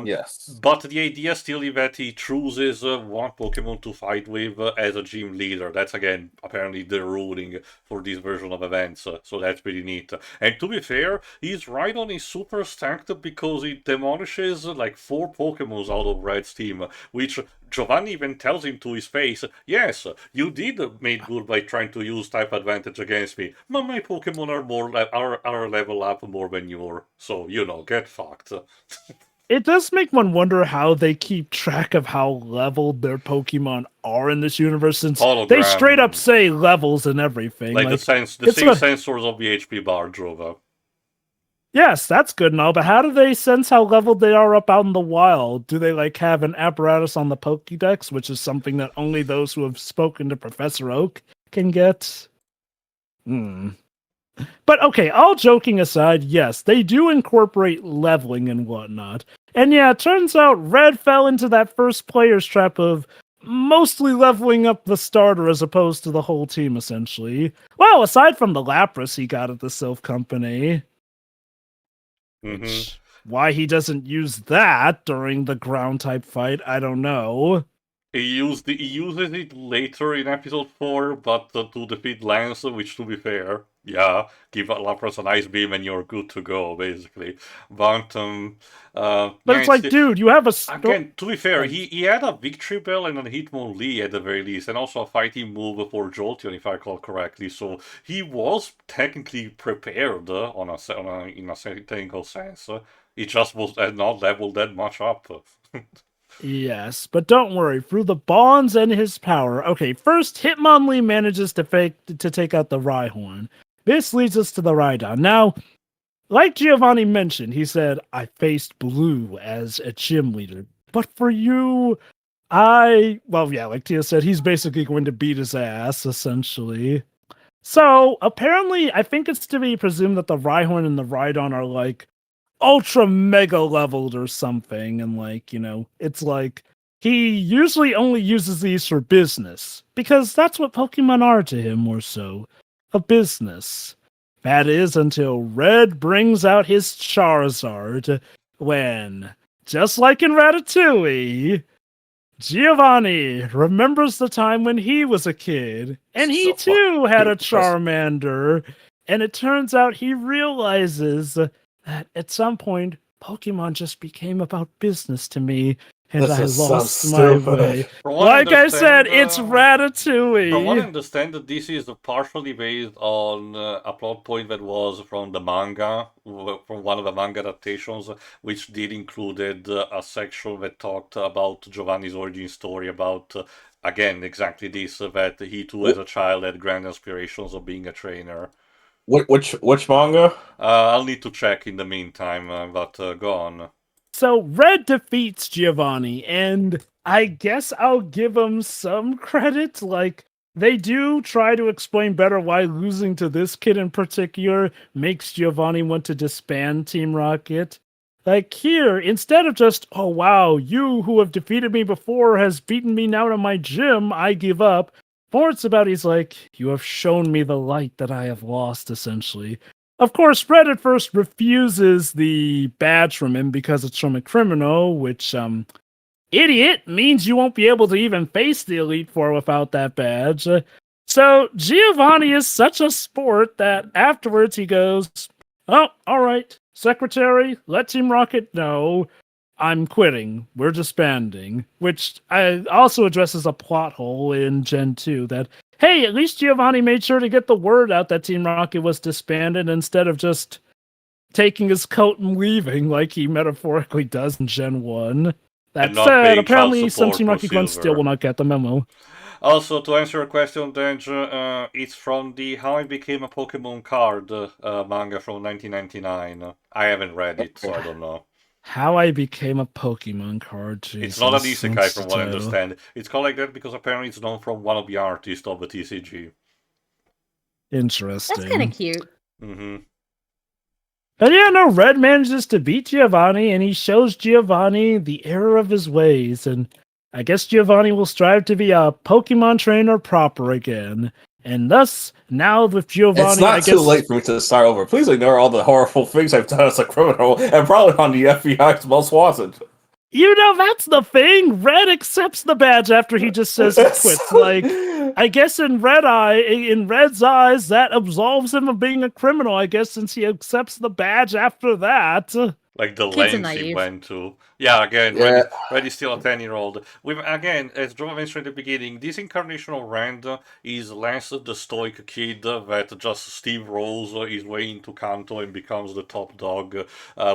Yes. But the idea still is that he chooses one Pokemon to fight with as a gym leader. That's, again, apparently the ruling for this version of events, so that's pretty neat. And to be fair, his Rhydon is super stacked because it demolishes like 4 Pokemons out of Red's team, which Giovanni even tells him to his face, yes, you did make good by trying to use type advantage against me, but my Pokemon are level up more than yours, so, get fucked. It does make one wonder how they keep track of how leveled their Pokemon are in this universe, since they straight up say levels and everything. Like the same sensors of the HP bar drove up. Yes, that's good and all, but how do they sense how leveled they are up out in the wild? Do they like have an apparatus on the Pokédex, which is something that only those who have spoken to Professor Oak can get? But okay, all joking aside, yes, they do incorporate leveling and whatnot. And yeah, it turns out Red fell into that first player's trap of mostly leveling up the starter as opposed to the whole team, essentially. Well, aside from the Lapras he got at the Sylph Company. Which, why he doesn't use that during the ground type fight, I don't know. He uses it later in episode 4, but to defeat Lance, which to be fair, yeah, give Lapras an ice beam and you're good to go, basically. But But yeah, it's like, dude, you have a again, to be fair, he had a victory bell and a Hitmonlee at the very least, and also a fighting move for Jolteon, if I recall correctly. So he was technically prepared in a technical sense. He just had not leveled that much up. Yes, but don't worry, through the bonds and his power. Okay, first, Hitmonlee manages to take out the Rhyhorn. This leads us to the Rhydon. Now, like Giovanni mentioned, he said, I faced Blue as a gym leader. But for you, well, yeah, like Tia said, he's basically going to beat his ass, essentially. So, apparently, I think it's to be presumed that the Rhyhorn and the Rhydon are like ultra mega leveled or something, and like, you know, it's like he usually only uses these for business because that's what Pokemon are to him, more so a business. That is until Red brings out his Charizard when, just like in Ratatouille, Giovanni remembers the time when he was a kid and he too had a Charmander, and it turns out he realizes that at some point, Pokemon just became about business to me, and I lost my way. Like I said, it's Ratatouille. From what I understand, this is partially based on a plot point that was from the manga, from one of the manga adaptations, which did included a section that talked about Giovanni's origin story, about again exactly this, that he too as a child had grand aspirations of being a trainer. Which manga? I'll need to check in the meantime, but go on. So Red defeats Giovanni, and I guess I'll give him some credit. Like, they do try to explain better why losing to this kid in particular makes Giovanni want to disband Team Rocket. Like here, instead of just, oh wow, you who have defeated me before has beaten me now to my gym, I give up. More it's about he's like, you have shown me the light that I have lost, essentially. Of course, Red at first refuses the badge from him because it's from a criminal, which, idiot, means you won't be able to even face the Elite Four without that badge. So Giovanni is such a sport that afterwards he goes, oh, alright, Secretary, let Team Rocket know I'm quitting. We're disbanding. Which also addresses a plot hole in Gen 2 that, hey, at least Giovanni made sure to get the word out that Team Rocket was disbanded instead of just taking his coat and leaving like he metaphorically does in Gen 1. That said, apparently some Team Rocket ones still will not get the memo. Also, to answer your question, Denj, it's from the How I Became a Pokemon Card manga from 1999. I haven't read it, so I don't know. How I Became a Pokemon Card. Jesus, it's not an isekai from what I understand. It's called like that because apparently it's known from one of the artists of the TCG. Interesting. That's kind of cute. Mm-hmm. But yeah, no, Red manages to beat Giovanni, and he shows Giovanni the error of his ways, and I guess Giovanni will strive to be a Pokemon trainer proper again. And thus, now with Giovanni, it's not too late for me to start over. Please ignore all the horrible things I've done as a criminal, and probably on the FBI's most wanted. You know, that's the thing. Red accepts the badge after he just says he quits. Like, I guess in Red's eyes, that absolves him of being a criminal, I guess, since he accepts the badge after that. Like the Kids are lengths he naive. went to. Yeah, again, Yeah. Reddy's still a 10-year-old. With again, as Joe mentioned at the beginning, this incarnation of Rand is less the stoic kid that just steamrolls his way into Kanto and becomes the top dog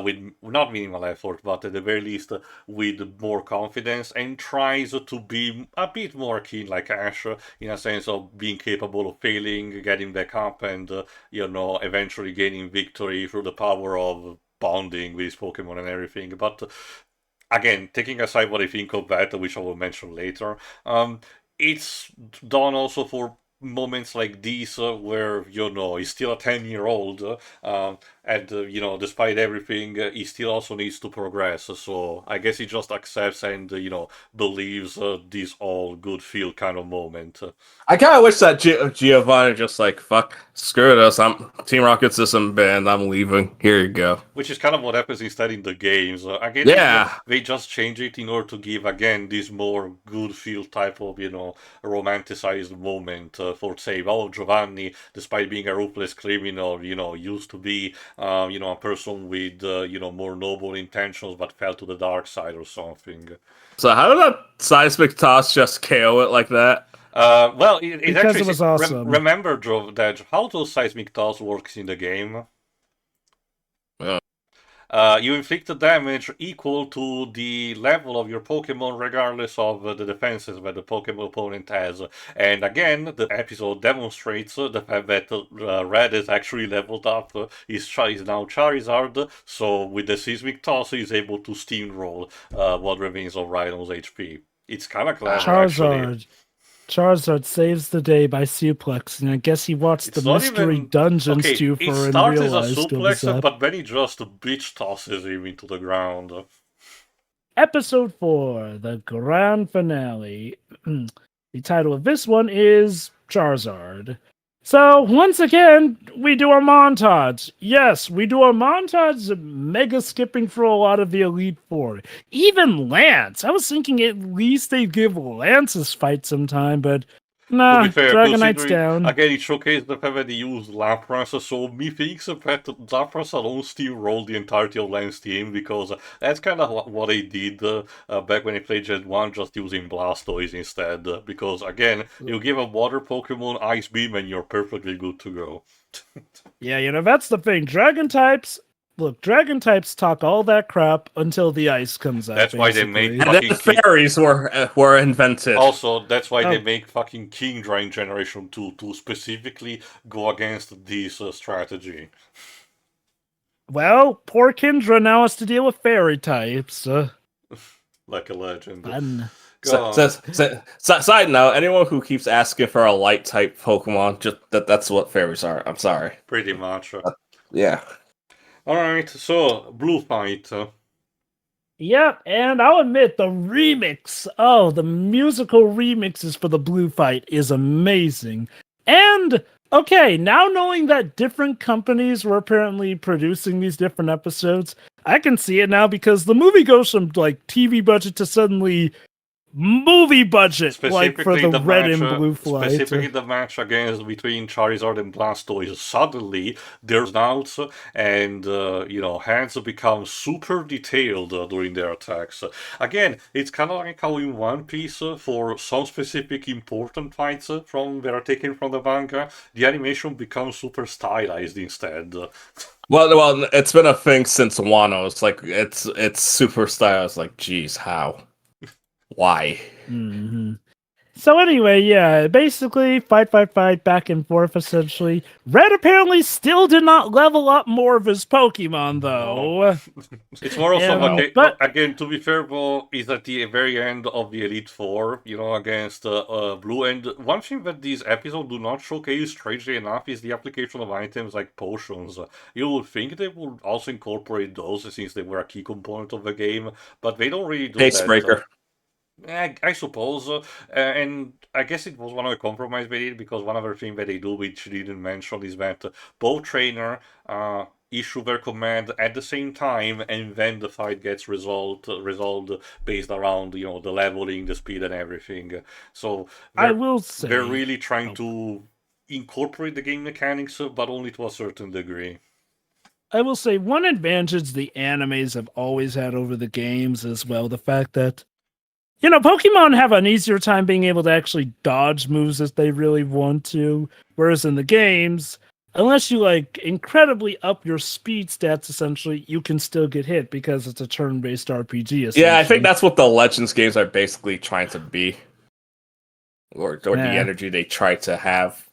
with not minimal effort, but at the very least with more confidence, and tries to be a bit more keen like Ash in a sense of being capable of failing, getting back up, and eventually gaining victory through the power of bonding with his Pokemon and everything. But again, taking aside what I think of that, which I will mention later, it's done also for moments like these where he's still a 10-year-old and despite everything he still also needs to progress, so I guess he just accepts and believes this all good feel kind of moment. I kind of wish that Giovanni just like, fuck, screw this. I'm Team Rocket System banned. I'm leaving. Here you go. Which is kind of what happens instead in the games. Again, Yeah. they just change it in order to give, again, this more good feel type of, romanticized moment for, say, Giovanni, despite being a ruthless criminal, used to be, a person with, more noble intentions but fell to the dark side or something. So how did that seismic toss just KO it like that? Well, it Because actually it was awesome. remember, Joe, that how those seismic toss works in the game. You inflict a damage equal to the level of your Pokemon, regardless of the defenses that the Pokemon opponent has. And again, the episode demonstrates the fact that Red is actually leveled up. He's now Charizard, so with the Seismic Toss, he's able to steamroll what remains of Rhino's HP. It's kind of clever, actually. Charizard saves the day by suplexing. I guess he watched It's the not Mystery even Dungeons okay. too It for and starts as a realized it was suplex, up. but then he just bitch tosses him into the ground. Episode 4, the grand finale. The title of this one is Charizard. So, once again, we do a montage. Yes, we do a montage, mega skipping for a lot of the Elite Four. Even Lance. I was thinking at least they'd give Lance's fight sometime, but nah, To be fair, Dragonite's down. again, it showcased the fact that they used Lapras, so methinks that Lapras alone still rolled the entirety of Lance team, because that's kind of what they did back when they played Gen 1, just using Blastoise instead, because again, you give a water Pokemon Ice Beam and you're perfectly good to go. Yeah, that's the thing. Dragon types talk all that crap until the ice comes out. That's why they basically. make And then fairies were invented. Also, that's why they make fucking Kingdra in Generation 2 to specifically go against this strategy. Well, poor Kindra now has to deal with fairy types. Like a legend. Fun. Side note, anyone who keeps asking for a light type Pokemon, just that's what fairies are. I'm sorry. Pretty much. Yeah. Alright, so, Blue Fight. Yep, and I'll admit the remix, the musical remixes for the Blue Fight is amazing. And, okay, now knowing that different companies were apparently producing these different episodes, I can see it now because the movie goes from, like, TV budget to suddenly movie budget, like for the red and blue flight. Specifically the match between Charizard and Blastoise. Suddenly, there's nouts and, hands become super detailed during their attacks. Again, it's kind of like how in One Piece, for some specific important fights that are taken from the manga, the animation becomes super stylized instead. Well, it's been a thing since Wano. It's like, it's super stylized. Like, geez, how? Why? Mm-hmm. So anyway, yeah, basically fight, back and forth, essentially. Red apparently still did not level up more of his Pokemon, though. It's more also, but again, to be fair, though, is at the very end of the Elite Four, against Blue. And one thing that these episodes do not showcase, strangely enough, is the application of items like potions. You would think they would also incorporate those, since they were a key component of the game, but they don't really do that. Breaker. I suppose, and I guess it was one of the compromise they did, because one other thing that they do, which you didn't mention, is that both trainer issue their command at the same time, and then the fight gets resolved based around the leveling, the speed, and everything. So I will say they're really trying to incorporate the game mechanics, but only to a certain degree. I will say one advantage the animes have always had over the games as well, the fact that, Pokemon have an easier time being able to actually dodge moves if they really want to, whereas in the games, unless you incredibly up your speed stats, essentially, you can still get hit because it's a turn-based RPG. Yeah, I think that's what the Legends games are basically trying to be, or the energy they try to have.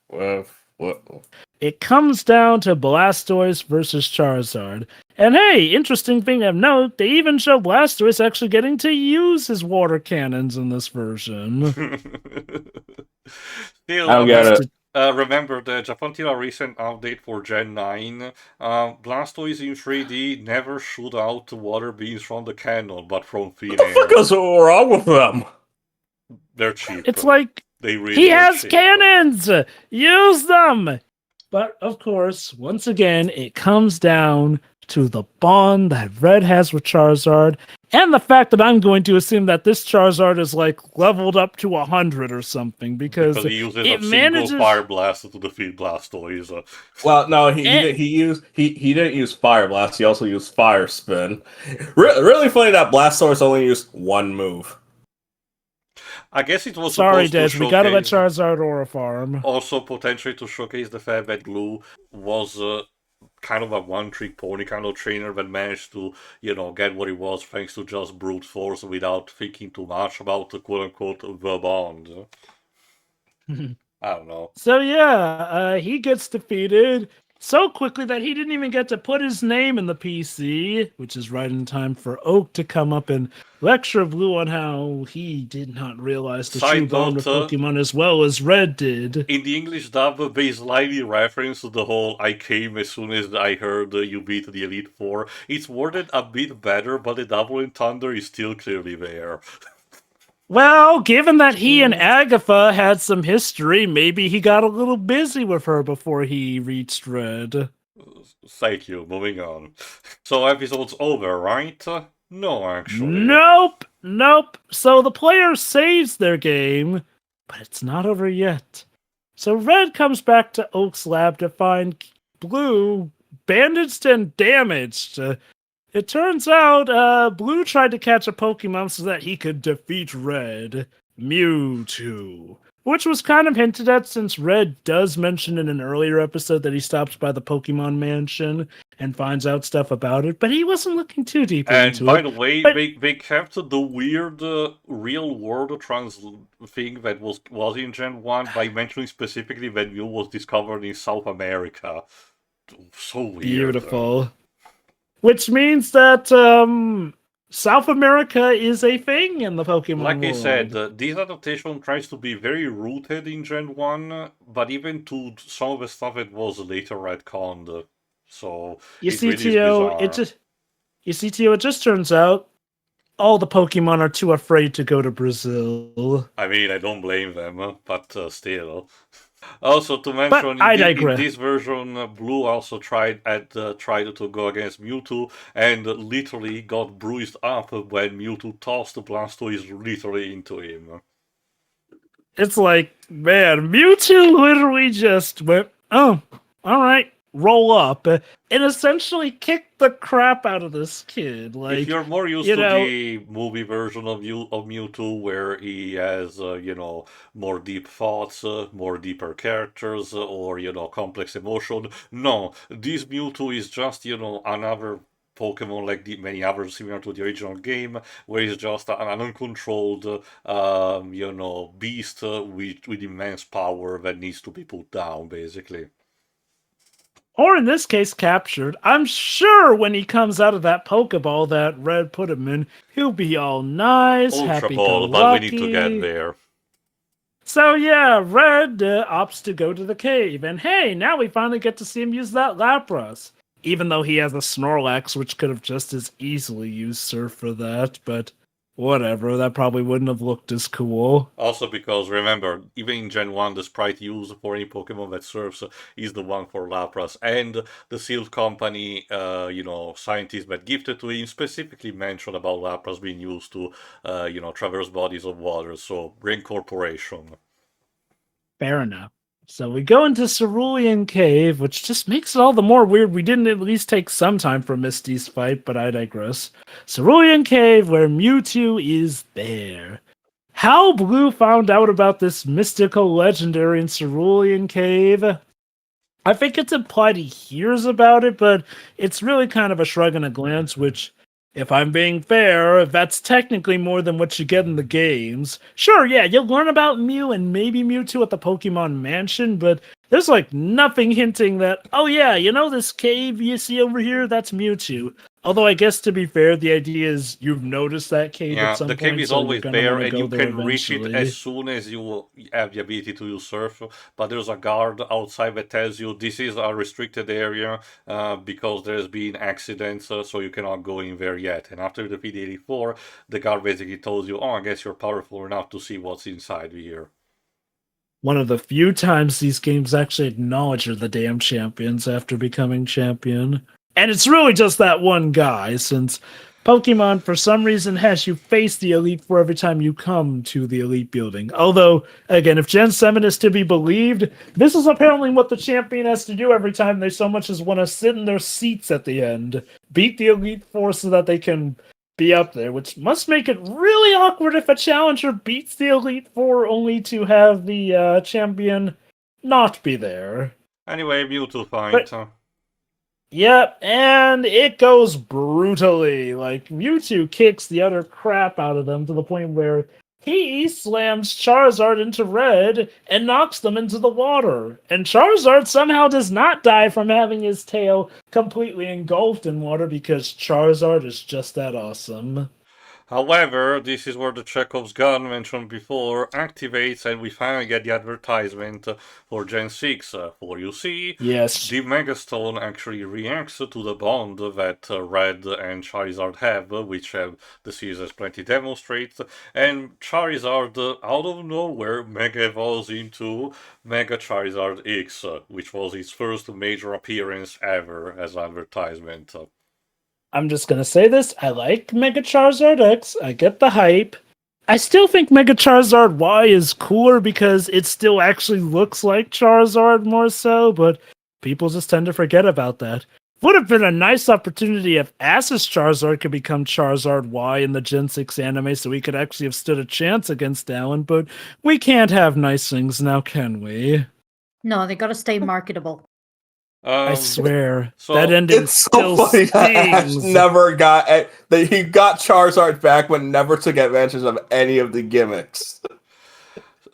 It comes down to Blastoise versus Charizard. And hey, interesting thing of note, they even show Blastoise actually getting to use his water cannons in this version. Still, I don't get it. Remember the Japantila recent update for Gen 9? Blastoise in 3D never shoot out water beams from the cannon, but from thin air. What the fuck is wrong with them? They're cheap. It's like, they really he has cheap. cannons! Use them! But, of course, once again, it comes down to the bond that Red has with Charizard, and the fact that I'm going to assume that this Charizard is, leveled up to 100 or something, because he uses it a manages... single Fire Blast to defeat Blastoise. Well, no, he didn't use Fire Blast, he also used Fire Spin. Really funny that Blastoise only used one move. I guess it was Sorry, supposed Des, to showcase... we gotta let Charizard Aura Farm. Also, potentially to showcase the fact that Glue was kind of a one-trick pony kind of trainer that managed to, get what he was thanks to just brute force without thinking too much about the quote-unquote the bond. I don't know. So yeah, he gets defeated so quickly that he didn't even get to put his name in the PC, which is right in time for Oak to come up and lecture Blue on how he did not realize the true bond with Pokemon as well as Red did. In the English dub, they slightly reference the whole "I came as soon as I heard you beat the Elite Four." It's worded a bit better, but the Double Entendre is still clearly there. Well, given that he and Agatha had some history, maybe he got a little busy with her before he reached Red. Thank you, moving on. So episode's over, right? No, actually. Nope. So the player saves their game, but it's not over yet. So Red comes back to Oak's lab to find Blue bandaged and damaged. It turns out Blue tried to catch a Pokemon so that he could defeat Red, Mewtwo. Which was kind of hinted at since Red does mention in an earlier episode that he stops by the Pokemon Mansion and finds out stuff about it, but he wasn't looking too deeply into it. And by the way, they kept the weird real-world trans thing that was in Gen 1 by mentioning specifically that Mew was discovered in South America. So weird. Beautiful. Which means that South America is a thing in the Pokemon Like world. I said, this adaptation tries to be very rooted in Gen 1, but even to some of the stuff that was later retconned. So you see, Tio, it just turns out all the Pokemon are too afraid to go to Brazil. I mean, I don't blame them, but still. Also, to mention, in this version, Blue also tried to go against Mewtwo, and literally got bruised up when Mewtwo tossed Blastoise literally into him. It's like, man, Mewtwo literally just went, oh, alright, roll up, and essentially kicked the crap out of this kid. Like, if you're more used to the movie version of Mewtwo, where he has, more deep thoughts, more deeper characters, or, complex emotion, no, this Mewtwo is just, another Pokemon like many others similar to the original game, where he's just an uncontrolled, beast with immense power that needs to be put down, basically. Or in this case, captured. I'm sure when he comes out of that Pokeball that Red put him in, he'll be all nice, happy-go-lucky. But we need to get there. So yeah, Red opts to go to the cave, and hey, now we finally get to see him use that Lapras. Even though he has a Snorlax, which could have just as easily used Surf for that, but whatever, that probably wouldn't have looked as cool. Also because, remember, even in Gen 1, the sprite used for any Pokemon that surfs is the one for Lapras. And the Sealed Company, scientists that gifted to him specifically mentioned about Lapras being used to, traverse bodies of water. So, reincorporation. Fair enough. So we go into Cerulean Cave, which just makes it all the more weird. We didn't at least take some time for Misty's fight, but I digress. Cerulean Cave, where Mewtwo is there. How Blue found out about this mystical legendary in Cerulean Cave, I think it's implied he hears about it, but it's really kind of a shrug and a glance, which, if I'm being fair, that's technically more than what you get in the games. Sure, yeah, you'll learn about Mew and maybe Mewtwo at the Pokemon Mansion, but there's like nothing hinting that, oh yeah, you know this cave you see over here? That's Mewtwo. Although I guess to be fair, the idea is you've noticed that cave Yeah, at some the point, cave is so you're always gonna there, want to and go you there can reach it eventually. as soon as you have the ability to use Surf. But there's a guard outside that tells you this is a restricted area because there's been accidents, so you cannot go in there yet. And after the PD84, the guard basically tells you, "Oh, I guess you're powerful enough to see what's inside here." One of the few times these games actually acknowledge you're the damn champions after becoming champion. And it's really just that one guy, since Pokemon, for some reason, has you face the Elite Four every time you come to the Elite building. Although, again, if Gen 7 is to be believed, this is apparently what the champion has to do every time they so much as want to sit in their seats at the end. Beat the Elite Four so that they can be up there, which must make it really awkward if a challenger beats the Elite Four only to have the champion not be there. Anyway, Mewtwo fight. But yep, and it goes brutally. Like, Mewtwo kicks the utter crap out of them to the point where he slams Charizard into red and knocks them into the water. And Charizard somehow does not die from having his tail completely engulfed in water because Charizard is just that awesome. However, this is where the Chekhov's gun mentioned before activates, and we finally get the advertisement for Gen 6. For you see, Yes. the Megastone actually reacts to the bond that Red and Charizard have, which the series has plenty demonstrates, and Charizard, out of nowhere, Mega evolves into Mega Charizard X, which was his first major appearance ever as advertisement. I'm just gonna say this. I like Mega Charizard X. I get the hype. I still think Mega Charizard Y is cooler because it still actually looks like Charizard more so, but people just tend to forget about that. Would have been a nice opportunity if Ass's Charizard could become Charizard Y in the Gen 6 anime so we could actually have stood a chance against Alan, but we can't have nice things now, can we? No, they gotta stay marketable. I swear, so that ending It's so still funny that Ash stings. never got that he got Charizard back, but never took advantage of any of the gimmicks.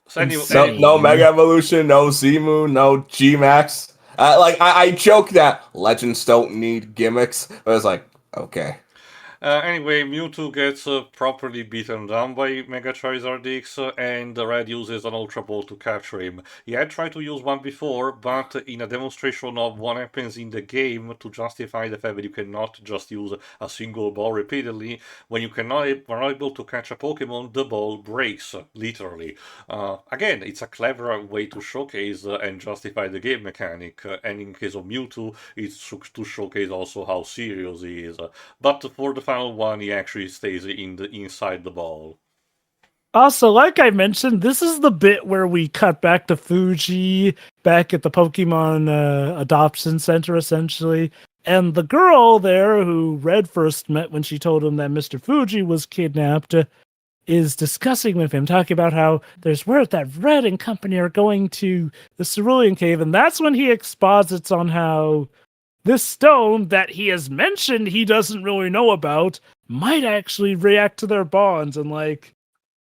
So anyway, No Mega Evolution, no Z-Moon, no G-Max. I joke that Legends don't need gimmicks, but it's like, okay. Anyway, Mewtwo gets properly beaten down by Mega Charizard X, and Red uses an Ultra Ball to capture him. He had tried to use one before, but in a demonstration of what happens in the game to justify the fact that you cannot just use a single ball repeatedly, when you are not able to catch a Pokemon, the ball breaks, literally. Again, it's a clever way to showcase and justify the game mechanic, and in case of Mewtwo, it's to showcase also how serious he is. But for the final one, he actually stays inside the ball. Also, like I mentioned, this is the bit where we cut back to Fuji back at the Pokemon Adoption Center, essentially. And the girl there who Red first met when she told him that Mr. Fuji was kidnapped is discussing with him, talking about how there's word that Red and company are going to the Cerulean Cave. And that's when he exposits on how this stone that he has mentioned he doesn't really know about might actually react to their bonds. And like,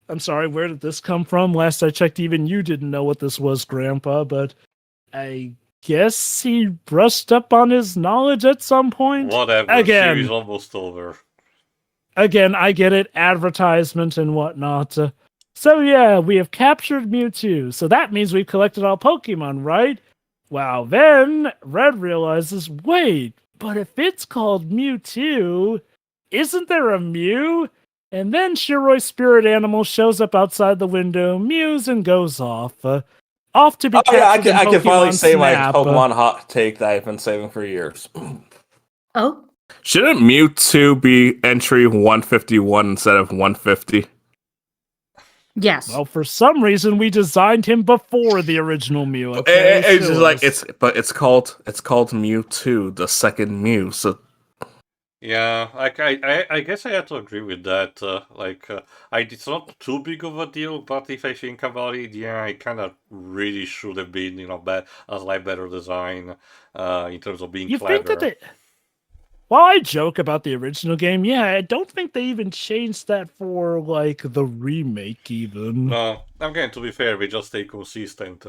I'm sorry, where did this come from? Last I checked, even you didn't know what this was, Grandpa, but I guess he brushed up on his knowledge at some point. Whatever, Again, series almost over. Again, I get it, advertisement and whatnot. So yeah, we have captured Mewtwo, so that means we've collected all Pokemon, right? Wow, then Red realizes, wait, but if it's called Mewtwo, isn't there a Mew? And then Shiroi's spirit animal shows up outside the window, mews, and goes off. Off to be captured in I can finally say Snap. my Pokemon hot take that I've been saving for years. Oh, Shouldn't Mewtwo be entry 151 instead of 150? Yes. Well, for some reason, we designed him before the original Mew. Okay, It's just show like us. it's called Mew 2, the second Mew. So Yeah, I guess I have to agree with that. It's not too big of a deal, but if I think about it, yeah, it kind of really should have been, a slight better design, in terms of being You think that clever. while I joke about the original game, yeah, I don't think they even changed that for like the remake even. No, again, to be fair, we just stay consistent.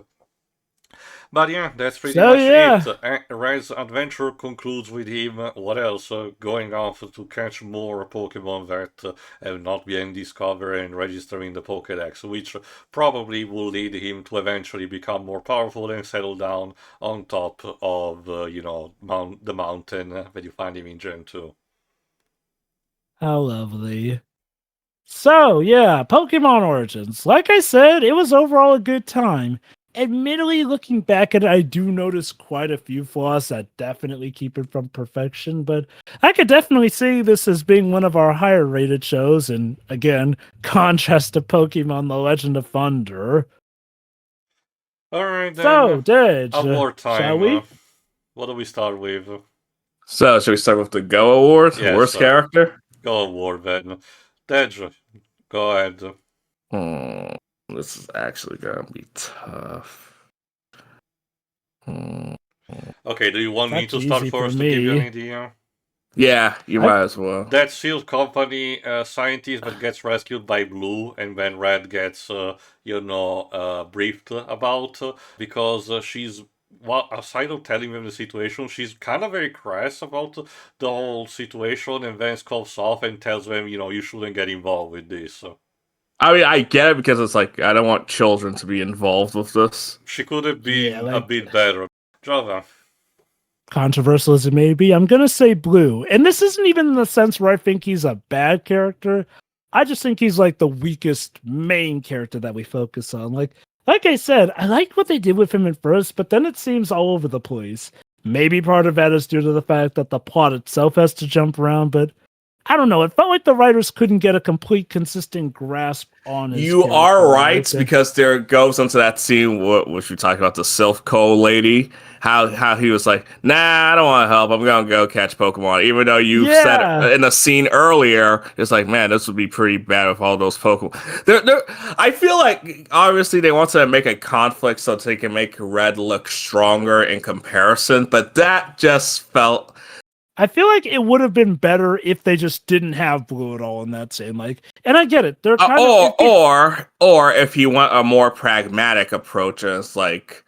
But yeah, that's pretty So much it. yeah. Red's adventure concludes with him, what else? Going off to catch more Pokemon that have not been discovered and registering the Pokédex, which probably will lead him to eventually become more powerful and settle down on top of, the mountain that you find him in Gen 2. How lovely. So, yeah, Pokemon Origins. Like I said, it was overall a good time. Admittedly, looking back at it, I do notice quite a few flaws that definitely keep it from perfection, but I could definitely see this as being one of our higher rated shows, and again, contrast to Pokemon The Legend of Thunder. Alright So, then, Dej, award shall time. we? What do we start with? should we start with the Go Award? Yes, Worst character? go award then. Dej, go ahead. Hmm, this is actually gonna be tough. Hmm. Okay, do you want me That's to start easy for first to give you an me. idea? Yeah, you I might as well. That SEAL company scientist that gets rescued by Blue, and when Red gets, briefed about, because she's, well, aside of telling them the situation, she's kind of very crass about the whole situation, and then scoffs off and tells them, you shouldn't get involved with this. I mean, I get it because it's like I don't want children to be involved with this. She could have yeah, been a like bit better. Java. controversial as it may be, I'm gonna say Blue. And this isn't even in the sense where I think he's a bad character. I just think he's like the weakest main character that we focus on. Like I said, I liked what they did with him at first, but then it seems all over the place. Maybe part of that is due to the fact that the plot itself has to jump around, but I don't know. It felt like the writers couldn't get a complete, consistent grasp on his You character. are right Like, because there goes into that scene which we talked about the Silph Co lady. How he was like, nah, I don't want to help. I'm gonna go catch Pokemon. Even though you've said yeah. in the scene earlier, it's like, man, this would be pretty bad with all those Pokemon. I feel like obviously they want to make a conflict so they can make Red look stronger in comparison, but that just felt. I feel like it would have been better if they just didn't have Blue at all in that scene. And I get it. They're kind Or if you want a more pragmatic approach, it's like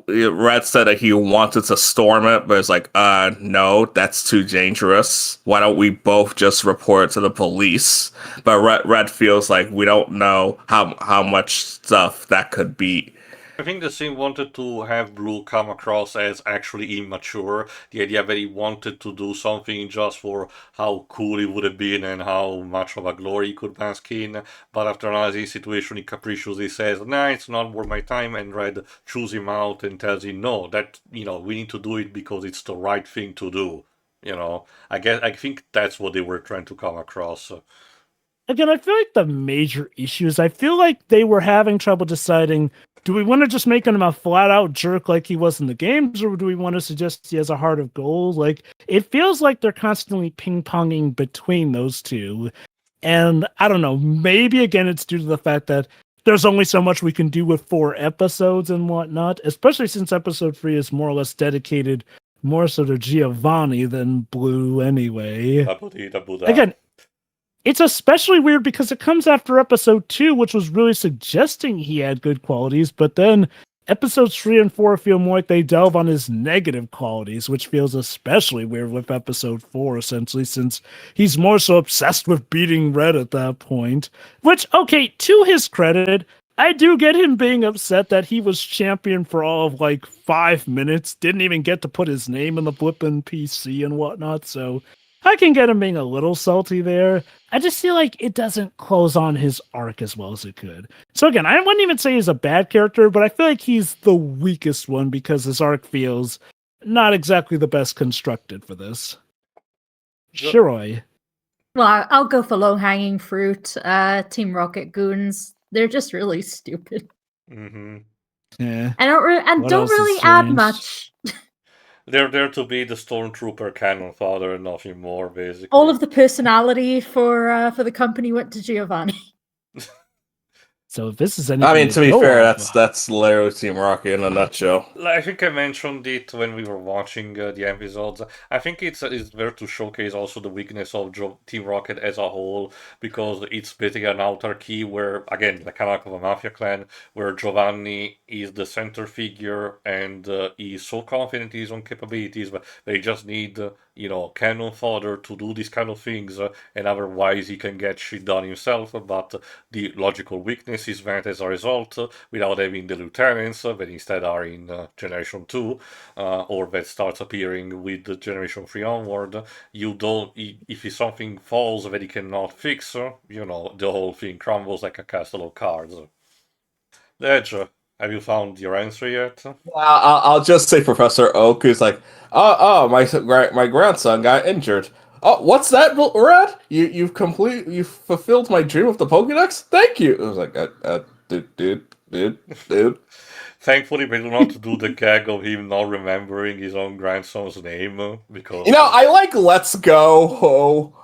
Red said that he wanted to storm it, but it's like, no, that's too dangerous. Why don't we both just report it to the police? But Red feels like we don't know how much stuff that could be. I think the scene wanted to have Blue come across as actually immature. The idea that he wanted to do something just for how cool he would have been and how much of a glory he could bask in. But after analyzing the situation, he capriciously says, nah, it's not worth my time. And Red chews him out and tells him, no, that, we need to do it because it's the right thing to do. I think that's what they were trying to come across. Again, I feel like the major issue is I feel like they were having trouble deciding, do we want to just make him a flat out jerk like he was in the games, or do we want to suggest he has a heart of gold? Like, it feels like they're constantly ping ponging between those two. And I don't know, maybe again it's due to the fact that there's only so much we can do with 4 episodes and whatnot, especially since episode 3 is more or less dedicated more so to Giovanni than Blue anyway. Again, it's especially weird because it comes after episode 2, which was really suggesting he had good qualities, but then episodes 3 and 4 feel more like they delve on his negative qualities, which feels especially weird with episode 4, essentially, since he's more so obsessed with beating Red at that point. Which, okay, to his credit, I do get him being upset that he was champion for all of 5 minutes, didn't even get to put his name in the flippin' PC and whatnot, so I can get him being a little salty there. I just feel like it doesn't close on his arc as well as it could. So again, I wouldn't even say he's a bad character, but I feel like he's the weakest one because his arc feels not exactly the best constructed for this. Shiroi. Well, I'll go for low-hanging fruit. Team Rocket Goons. They're just really stupid. Mm-hmm. Yeah. I don't What don't else is really add strange? much. They're there to be the stormtrooper cannon fodder and nothing more, basically. All of the personality for the company went to Giovanni. So if this is anything I mean, to be go fair, off that's literally Team Rocket in a nutshell. I think I mentioned it when we were watching the episodes. I think it's there to showcase also the weakness of Team Rocket as a whole, because it's basically an autarky where, again, like kind of like a mafia clan, where Giovanni is the center figure and he's so confident in his own capabilities, but they just need, cannon fodder to do these kind of things, and otherwise he can get shit done himself. But the logical weakness is that as a result, without having the lieutenants, that instead are in Generation 2, or that starts appearing with the Generation 3 onward, you don't, if something falls that he cannot fix, the whole thing crumbles like a castle of cards. Edge, have you found your answer yet? I'll just say Professor Oak is like, my grandson got injured. Oh, what's that, Red? You've fulfilled my dream of the Pokédex. Thank you. It was like, dude. Thankfully, they do not do the gag of him not remembering his own grandson's name, because... I like Let's Go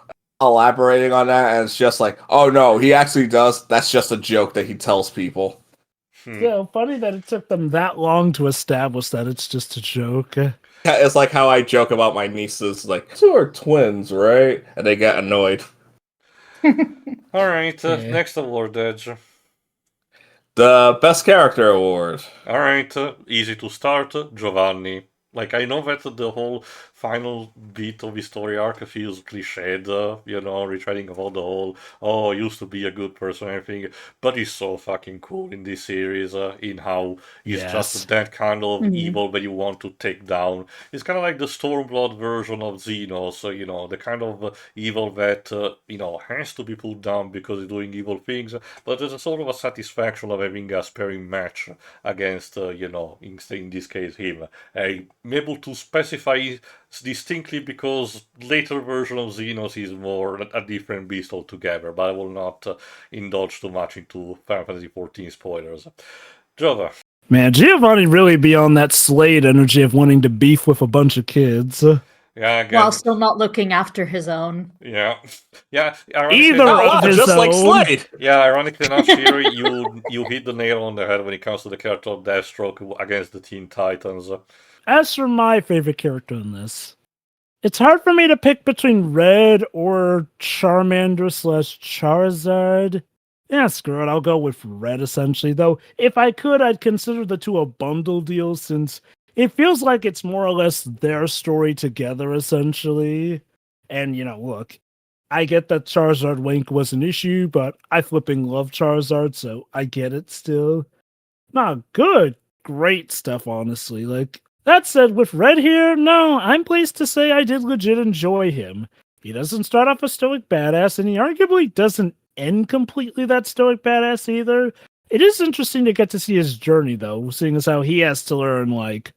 elaborating on that, and it's just like, oh no, he actually does. That's just a joke that he tells people. So funny that it took them that long to establish that it's just a joke. It's like how I joke about my nieces, like, two are twins, right? And they get annoyed. Alright, Yeah. next award, Edge. The Best Character Award. Alright, easy to start, Giovanni. Like, I know that the whole final bit of his story arc feels cliched, retreading about the whole, oh, used to be a good person and everything, but he's so fucking cool in this series, in how he's just that kind of evil that you want to take down. It's kind of like the Stormblood version of Xenos, the kind of evil that, has to be put down because he's doing evil things, but there's a sort of a satisfaction of having a sparring match against, in this case, him. I'm able to specify distinctly because later version of Xenos is more a different beast altogether, but I will not indulge too much into Final Fantasy XIV spoilers. Jova. Man, Giovanni really be on that Slade energy of wanting to beef with a bunch of kids. Yeah, again. While still not looking after his own. Yeah. Either of his just own. like Slade. Yeah, ironically enough, here you hit the nail on the head when it comes to the character of Deathstroke against the Teen Titans. As for my favorite character in this, it's hard for me to pick between Red or Charmander / Charizard. Yeah, screw it. I'll go with Red, essentially. Though, if I could, I'd consider the two a bundle deal, since it feels like it's more or less their story together, essentially. And, look, I get that Charizard Link was an issue, but I flipping love Charizard, so I get it still. Nah, good. Great stuff, honestly. Like, that said, with Red here, no, I'm pleased to say I did legit enjoy him. He doesn't start off a stoic badass, and he arguably doesn't end completely that stoic badass either. It is interesting to get to see his journey, though, seeing as how he has to learn, like,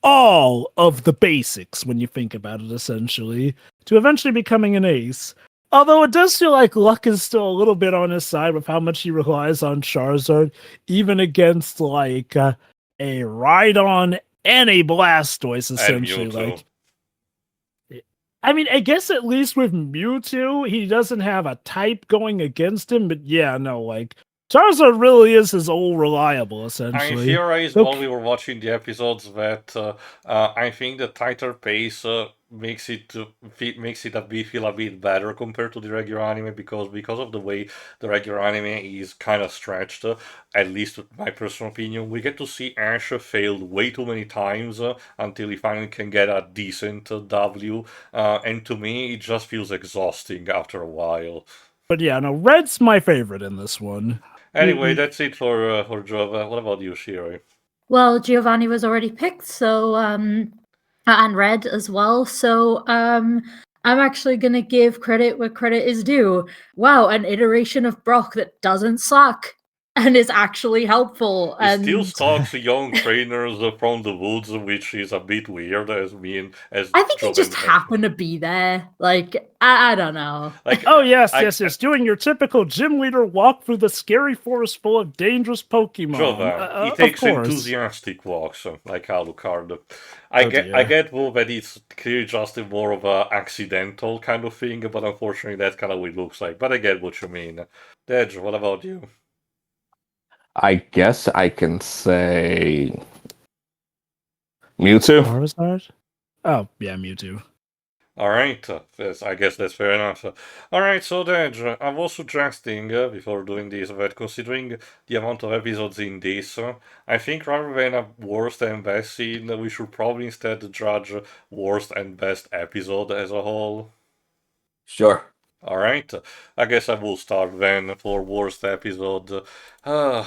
all of the basics, when you think about it, essentially, to eventually becoming an ace. Although it does feel like luck is still a little bit on his side with how much he relies on Charizard, even against, like, a Rhydon and a Blastoise, essentially. Like, I mean, I guess at least with Mewtwo, he doesn't have a type going against him, but yeah, no, like, Charizard really is his old reliable, essentially. I theorized while we were watching the episodes that I think the tighter pace makes it feel a bit better compared to the regular anime, because of the way the regular anime is kind of stretched. At least with my personal opinion, we get to see Ash fail way too many times until he finally can get a decent W, and to me it just feels exhausting after a while. But yeah, no, Red's my favorite in this one. Anyway, that's it for Jova. What about you, Shiri? Well, Giovanni was already picked, so and Red as well. So I'm actually gonna give credit where credit is due. Wow, an iteration of Brock that doesn't suck. and is actually helpful. He still And stalks young trainers from the woods, which is a bit weird, as I think he Joven just mentioned. happened to be there. Like, I don't know. Like, Oh yes, I- yes. Doing your typical gym leader walk through the scary forest full of dangerous Pokemon. Jovan, he Of takes course. enthusiastic walks, like Alucard. Oh, I dear. get though that it's clearly just a more of a accidental kind of thing, but unfortunately that's kind of what it looks like. But I get what you mean. Dej, what about you? I guess I can say Mewtwo. Charizard? Oh yeah, Mewtwo. Alright, I guess that's fair enough. Alright, so Dej, I was suggesting, before doing this, that considering the amount of episodes in this, I think rather than a worst and best scene, we should probably instead judge worst and best episode as a whole. Sure. Alright, I guess I will start then for worst episode. Uh,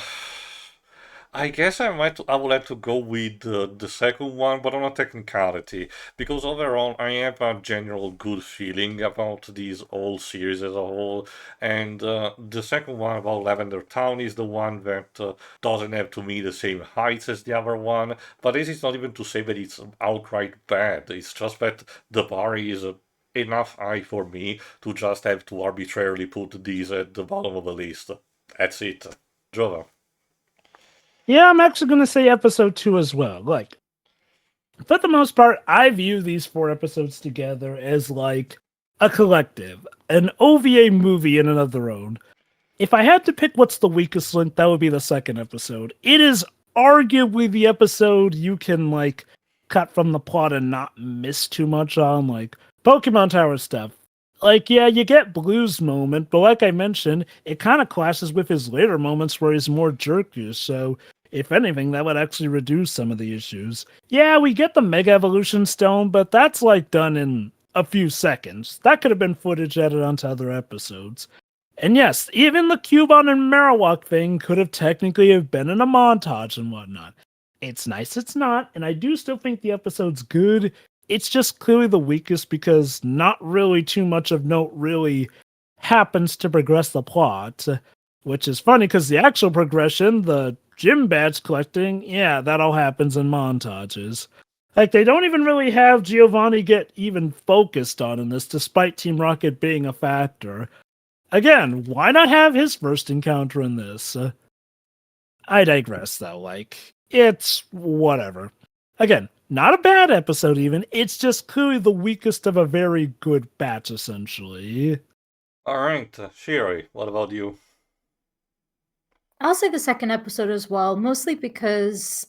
I guess I will have to go with the second one, but on a technicality, because overall I have a general good feeling about this whole series as a whole, and the second one about Lavender Town is the one that doesn't have to me the same heights as the other one, but this is not even to say that it's outright bad, it's just that the bar is enough high for me to just have to arbitrarily put these at the bottom of the list. That's it. Jova. Yeah, I'm actually going to say episode 2 as well. Like, for the most part, I view these 4 episodes together as like a collective, an OVA movie in and of their own. If I had to pick what's the weakest link, that would be the second episode. It is arguably the episode you can like cut from the plot and not miss too much on, like Pokemon Tower stuff. Like, yeah, you get Blue's moment, but like I mentioned, it kind of clashes with his later moments where he's more jerky, so if anything, that would actually reduce some of the issues. Yeah, we get the Mega Evolution Stone, but that's like done in a few seconds. That could have been footage added onto other episodes. And yes, even the Cubone and Marowak thing could have technically have been in a montage and whatnot. It's nice it's not, and I do still think the episode's good. It's just clearly the weakest because not really too much of note really happens to progress the plot. Which is funny because the actual progression, the gym badge collecting, yeah, that all happens in montages. Like, they don't even really have Giovanni get even focused on in this, despite Team Rocket being a factor. Again, why not have his first encounter in this? I digress, though. Like, it's whatever. Again, not a bad episode even. It's just clearly the weakest of a very good batch, essentially. Alright, Sherry, what about you? I'll say the second episode as well, mostly because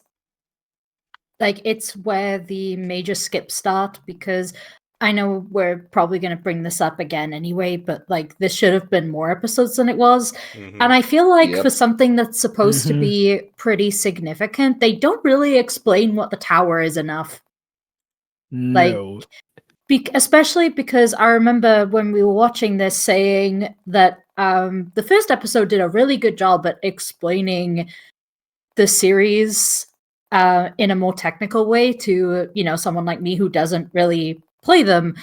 like it's where the major skips start, because I know we're probably going to bring this up again anyway, but like this should have been more episodes than it was. Mhm. And I feel like Yep. for something that's supposed to Mhm. be pretty significant, they don't really explain what the tower is enough. No. Especially because I remember when we were watching this saying that the first episode did a really good job at explaining the series in a more technical way to, you know, someone like me who doesn't really play them.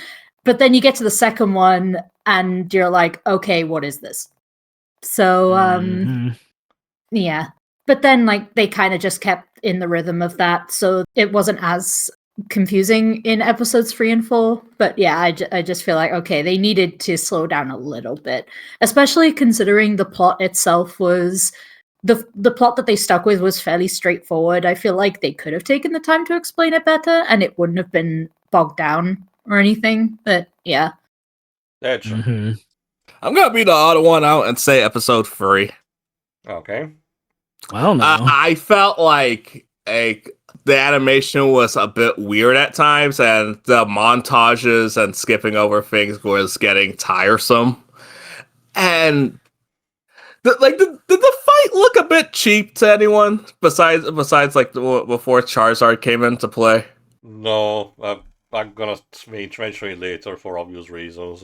But then you get to the second one and you're like, okay, what is this? So, Mhm. yeah. But then, like, they kind of just kept in the rhythm of that. So it wasn't as confusing in episodes 3 and 4. But yeah, I just feel like, okay, they needed to slow down a little bit, especially considering the plot itself was the plot that they stuck with was fairly straightforward. I feel like they could have taken the time to explain it better and it wouldn't have been bogged down or anything. But yeah. Edge. Mhm. I'm gonna be the odd one out and say episode 3. Okay. Well, no. I felt like the animation was a bit weird at times, and the montages and skipping over things was getting tiresome. And did the fight look a bit cheap to anyone besides like before Charizard came into play? No, I'm gonna mention it later for obvious reasons.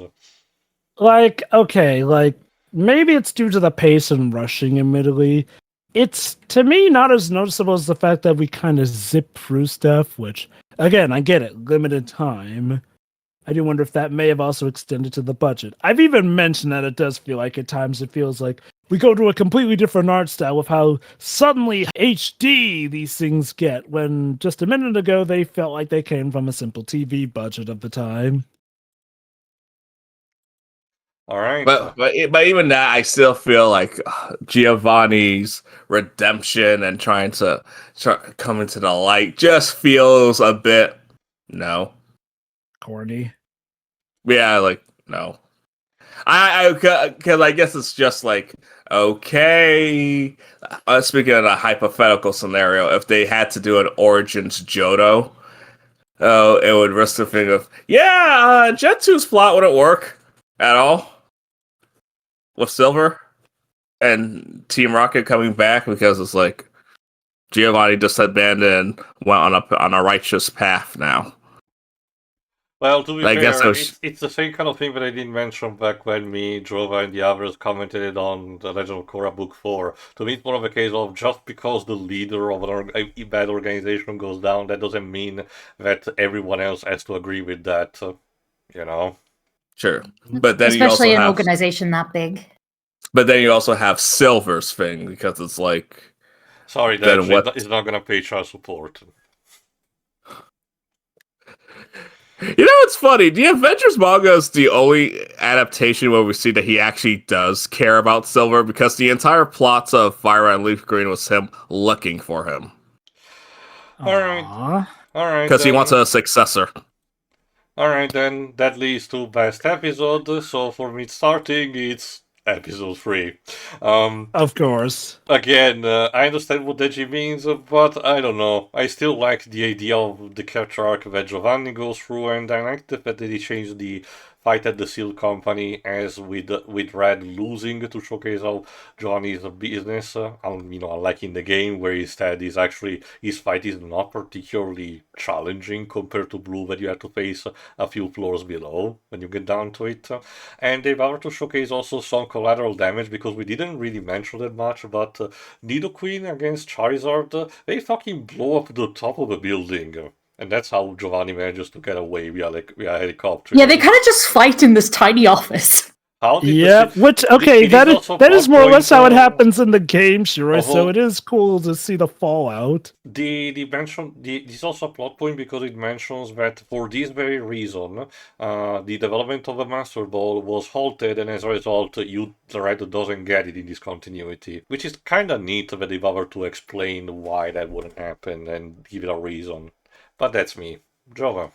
Like, okay, like, maybe it's due to the pace and rushing, admittedly. It's, to me, not as noticeable as the fact that we kind of zip through stuff, which, again, I get it, limited time. I do wonder if that may have also extended to the budget. I've even mentioned that it does feel like at times it feels like we go to a completely different art style with how suddenly HD these things get, when just a minute ago they felt like they came from a simple TV budget of the time. All right. But even that, I still feel like Giovanni's redemption and trying to come into the light just feels a bit Corny. Yeah, like no. Because I guess it's just like okay. Speaking of a hypothetical scenario, if they had to do an Origins Johto, it would risk the thing of Gen 2's plot wouldn't work at all with Silver and Team Rocket coming back because it's like Giovanni just abandoned and went on a righteous path now. Well, to be I guess fair, it it's the same kind of thing that I didn't mention back when me, Jova, and the others commented on the Legend of Korra Book 4. To me, it's more of a case of just because the leader of a bad organization goes down, that doesn't mean that everyone else has to agree with that, you know? Sure. But then Especially you an also have, organization that big. but then you also have Silver's thing because it's like Sorry, then Dad, what? is not gonna pay child support. You know, it's funny. The Avengers manga is the only adaptation where we see that he actually does care about Silver because the entire plots of Fire and Leaf Green was him looking for him. Aww. All right. Because he wants a successor. All right, then that leads to best episode. So for me, starting, it's episode 3. Of course. Again, I understand what Deji means, but I don't know. I still like the idea of the character arc that Giovanni goes through, and I like the fact that he changed the fight at the Seal Company as with Red losing to showcase how Giovanni's a business. Unlike in the game where instead his fight is not particularly challenging compared to Blue, that you have to face a few floors below when you get down to it. And they were to showcase also some collateral damage because we didn't really mention that much, but Nidoqueen against Charizard, they fucking blow up the top of a building. And that's how Giovanni manages to get away via helicopter. Yeah, they kind of just fight in this tiny office. How did Yeah, that is more or less how it happens in the game, Shiroi, so it is cool to see the fallout. This also a plot point because it mentions that for this very reason, the development of a Master Ball was halted, and as a result, the writer doesn't get it in this continuity, which is kind of neat that they bother to explain why that wouldn't happen and give it a reason. But that's me. Jova.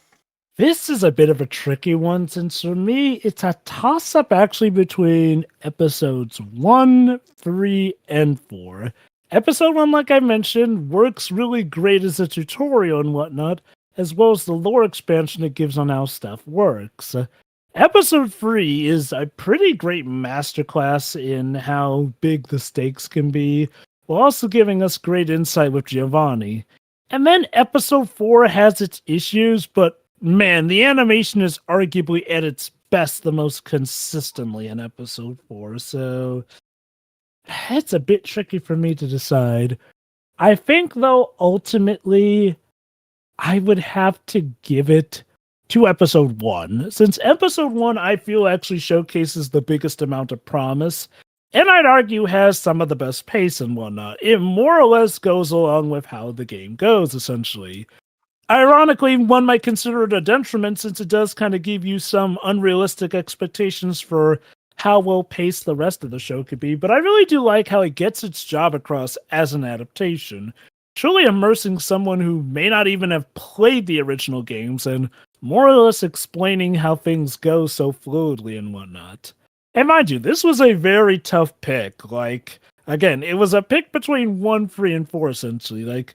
This is a bit of a tricky one, since for me, it's a toss-up actually between episodes 1, 3, and 4. Episode 1, like I mentioned, works really great as a tutorial and whatnot, as well as the lore expansion it gives on how stuff works. Episode 3 is a pretty great masterclass in how big the stakes can be, while also giving us great insight with Giovanni. And then episode 4 has its issues, but man, the animation is arguably at its best the most consistently in episode 4, so it's a bit tricky for me to decide. I think, though, ultimately, I would have to give it to episode 1, since episode 1, I feel, actually showcases the biggest amount of promise, and I'd argue has some of the best pace and whatnot. It more or less goes along with how the game goes, essentially. Ironically, one might consider it a detriment since it does kind of give you some unrealistic expectations for how well paced the rest of the show could be, but I really do like how it gets its job across as an adaptation, truly immersing someone who may not even have played the original games and more or less explaining how things go so fluidly and whatnot. And mind you, this was a very tough pick. Again, it was a pick between 1, 3, and 4, essentially.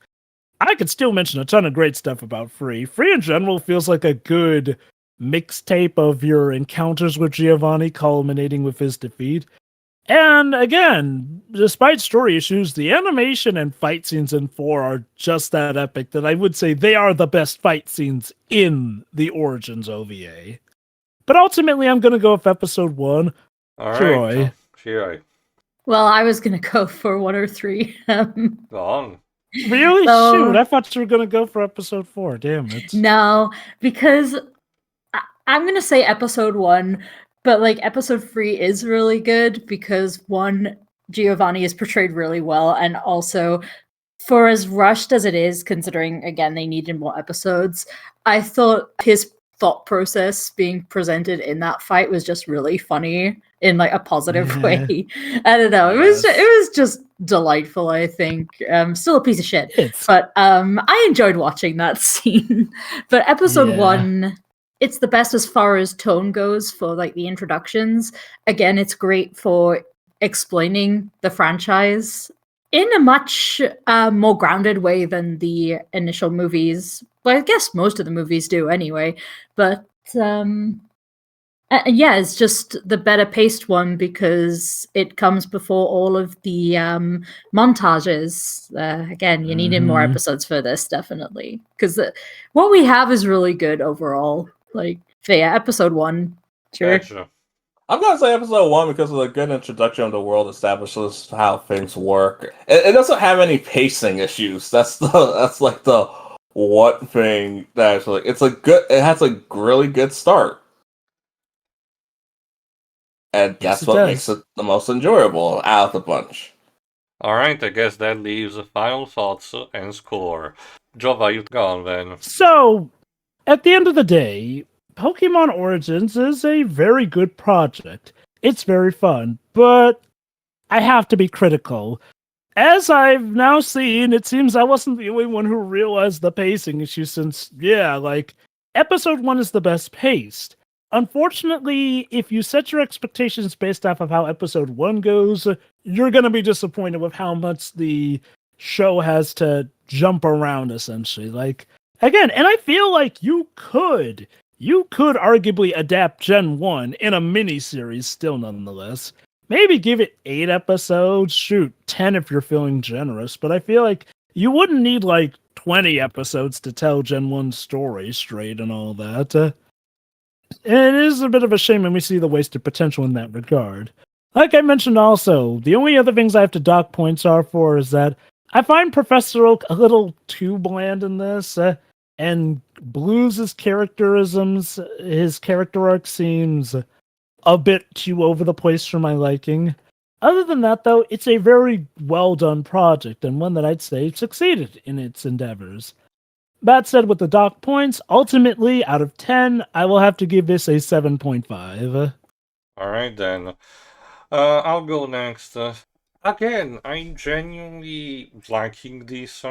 I could still mention a ton of great stuff about Free. Free in general feels like a good mixtape of your encounters with Giovanni culminating with his defeat. And again, despite story issues, the animation and fight scenes in 4 are just that epic that I would say they are the best fight scenes in the Origins OVA. But ultimately, I'm going to go with episode 1. All right. Shiroi. Well, I was going to go for 1 or 3. Go on. Really? Shoot, I thought you were going to go for episode 4. Damn it. No, because I'm gonna say episode 1, but like episode 3 is really good because one, Giovanni is portrayed really well, and also for as rushed as it is, considering again they needed more episodes, I thought his thought process being presented in that fight was just really funny in like a positive way. I don't know. Yes. It was just delightful, I think. Still a piece of shit. It's But I enjoyed watching that scene. But episode Yeah. 1, it's the best as far as tone goes for like the introductions. Again, it's great for explaining the franchise in a much more grounded way than the initial movies. Well, I guess most of the movies do anyway. But yeah, it's just the better paced one because it comes before all of the montages. Again, you needed more Mhm. episodes for this, definitely. Because what we have is really good overall. Like, so yeah, episode 1. Sure. Gotcha. I'm gonna say episode 1 because of the good introduction of the world, establishes how things work. It doesn't have any pacing issues. That's like the one thing that's like it has a really good start. And Yes, that's it what does. makes it the most enjoyable out of the bunch. Alright, I guess that leaves final thoughts and score. Jova, you've gone then. So, at the end of the day, Pokemon Origins is a very good project. It's very fun, but I have to be critical. As I've now seen, it seems I wasn't the only one who realized the pacing issue since, yeah, like, episode 1 is the best paced. Unfortunately, if you set your expectations based off of how episode 1 goes, you're gonna be disappointed with how much the show has to jump around, essentially. Like, again, and I feel like you could arguably adapt Gen 1 in a mini-series still nonetheless. Maybe give it 8 episodes, shoot, 10 if you're feeling generous, but I feel like you wouldn't need like 20 episodes to tell Gen 1's story straight and all that. It is a bit of a shame when we see the wasted potential in that regard. Like I mentioned also, the only other things I have to dock points are for is that I find Professor Oak a little too bland in this, and Blues' characterisms, his character arc seems a bit too over the place for my liking. Other than that, though, it's a very well done project and one that I'd say succeeded in its endeavors. That said, with the dock points, ultimately, out of 10, I will have to give this a 7.5. Alright then. I'll go next. Again, I'm genuinely liking this.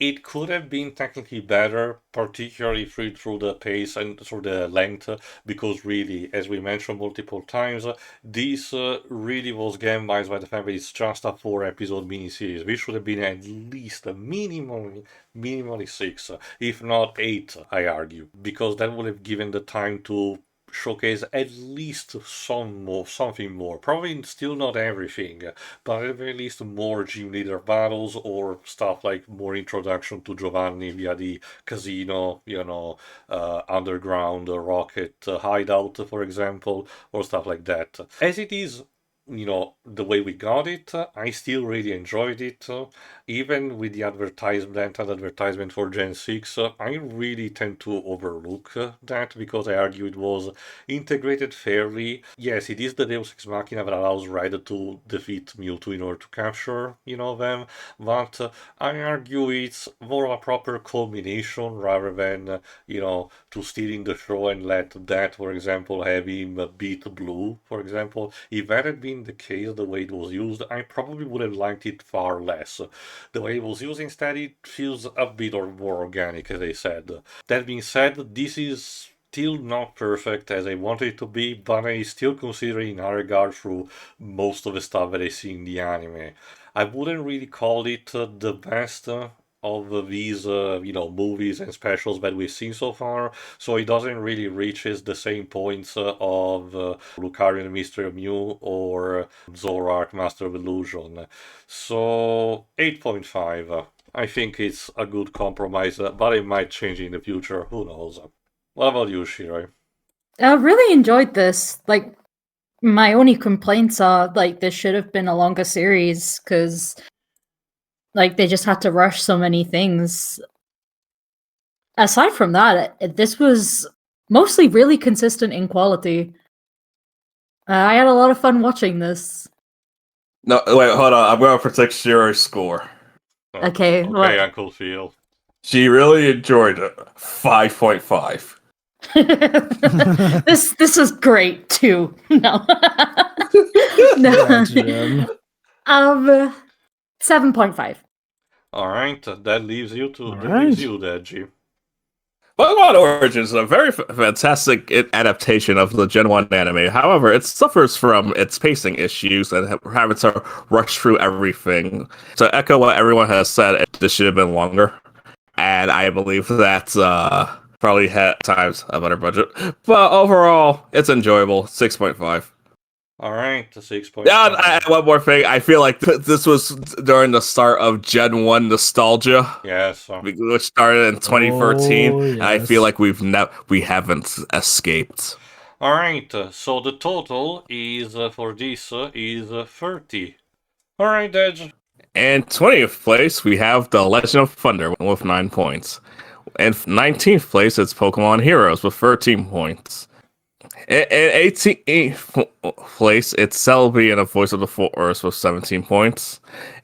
It could have been technically better, particularly through the pace and through the length, because really, as we mentioned multiple times, this really was gambized by the fact that it's just a 4-episode miniseries. We should have been at least minimally 6, if not 8, I argue, because that would have given the time to showcase at least something more. Probably still not everything, but at the very least more gym leader battles or stuff like more introduction to Giovanni via the casino, underground rocket hideout, for example, or stuff like that. As it is, the way we got it, I still really enjoyed it. Even with the advertisement for Gen 6, I really tend to overlook that because I argue it was integrated fairly. Yes, it is the Deus Ex Machina that allows Ryder to defeat Mewtwo in order to capture, them, but I argue it's more of a proper culmination rather than, to stealing the show and let that, for example, have him beat Blue, for example. If that had been the case, the way it was used, I probably would have liked it far less. The way it was used instead, it feels a bit more organic, as I said. That being said, this is still not perfect as I wanted it to be, but I still consider it in high regard through most of the stuff that I see in the anime. I wouldn't really call it the best of these, movies and specials that we've seen so far, so it doesn't really reach the same points of Lucario and Mystery of Mew or Zoroark Master of Illusion. So 8.5. I think it's a good compromise, but it might change in the future. Who knows? What about you, Shirai? I really enjoyed this. Like, my only complaints are like this should have been a longer series because like they just had to rush so many things. Aside from that, this was mostly really consistent in quality. I had a lot of fun watching this. No, wait, hold on. I'm going to predict Shiro's score. Oh, Okay, what? Uncle Phil. She really enjoyed it. 5.5. This is great too. No. Yeah, Jim. 7.5. All right, that leaves you to Alright. Deji. Pokemon Origins is a very fantastic adaptation of the Gen 1 anime. However, it suffers from its pacing issues and having to rush through everything. To echo what everyone has said, this should have been longer. And I believe that probably had times a better budget. But overall, it's enjoyable. 6.5. All right, 6.5. Yeah, one more thing. I feel like this was during the start of Gen 1 nostalgia. Yes. Which started in 2013. Oh, And I yes. feel like we haven't escaped. All right, so the total is for this is 30. All right, Deji. In 20th place, we have The Legend of Thunder with 9 points. In 19th place, it's Pokemon Heroes with 13 points. In 18th place, it's Celebi and a Voice of the Forest with 17 points.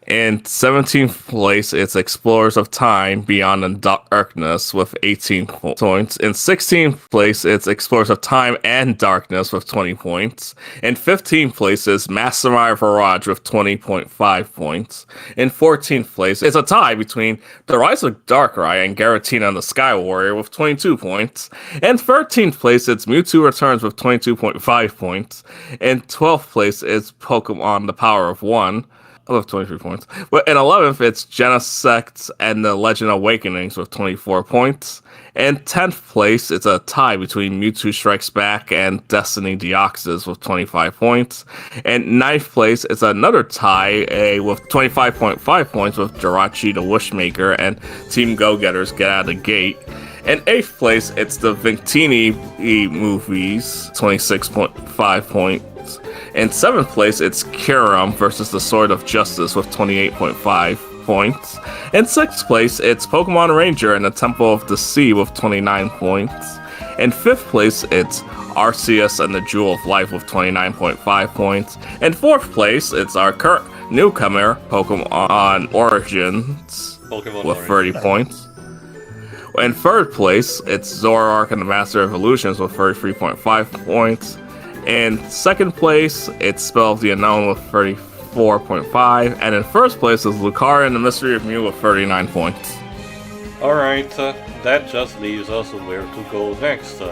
In 17th place, it's Explorers of Time Beyond the Darkness with 18 points. In 16th place, it's Explorers of Time and Darkness with 20 points. In 15th place is Mastermind Barrage with 20.5 points. In 14th place, it's a tie between The Rise of Darkrai and Garatina and the Sky Warrior with 22 points. In 13th place, it's Mewtwo Returns with 22.5 points. In 12th place, it's Pokemon The Power of One with 23 points. But in 11th, it's Genesect and the Legend Awakenings with 24 points. In 10th place, it's a tie between Mewtwo Strikes Back and Destiny Deoxys with 25 points. In 9th place, it's another tie with 25.5 points with Jirachi the Wishmaker and Team Go-Getters Get Out of the Gate. In 8th place, it's the Victini movies, 26.5 points. In 7th place, it's Kyurem versus the Sword of Justice with 28.5 points. In 6th place, it's Pokemon Ranger and the Temple of the Sea with 29 points. In 5th place, it's Arceus and the Jewel of Life with 29.5 points. In 4th place, it's our current newcomer, Pokemon Origins, with 30 points. In 3rd place, it's Zoroark and the Master of Evolutions with 33.5 points. In 2nd place, it's Spell of the Unknown with 34.5. And in 1st place is Lucario and the Mystery of Mew with 39 points. Alright, that just leaves us where to go next.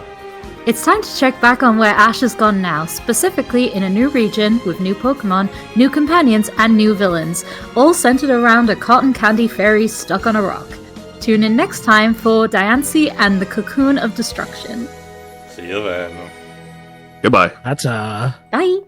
It's time to check back on where Ash has gone now, specifically in a new region with new Pokemon, new companions, and new villains, all centered around a cotton candy fairy stuck on a rock. Tune in next time for Diancie and the Cocoon of Destruction. See you then. Goodbye. That's Bye!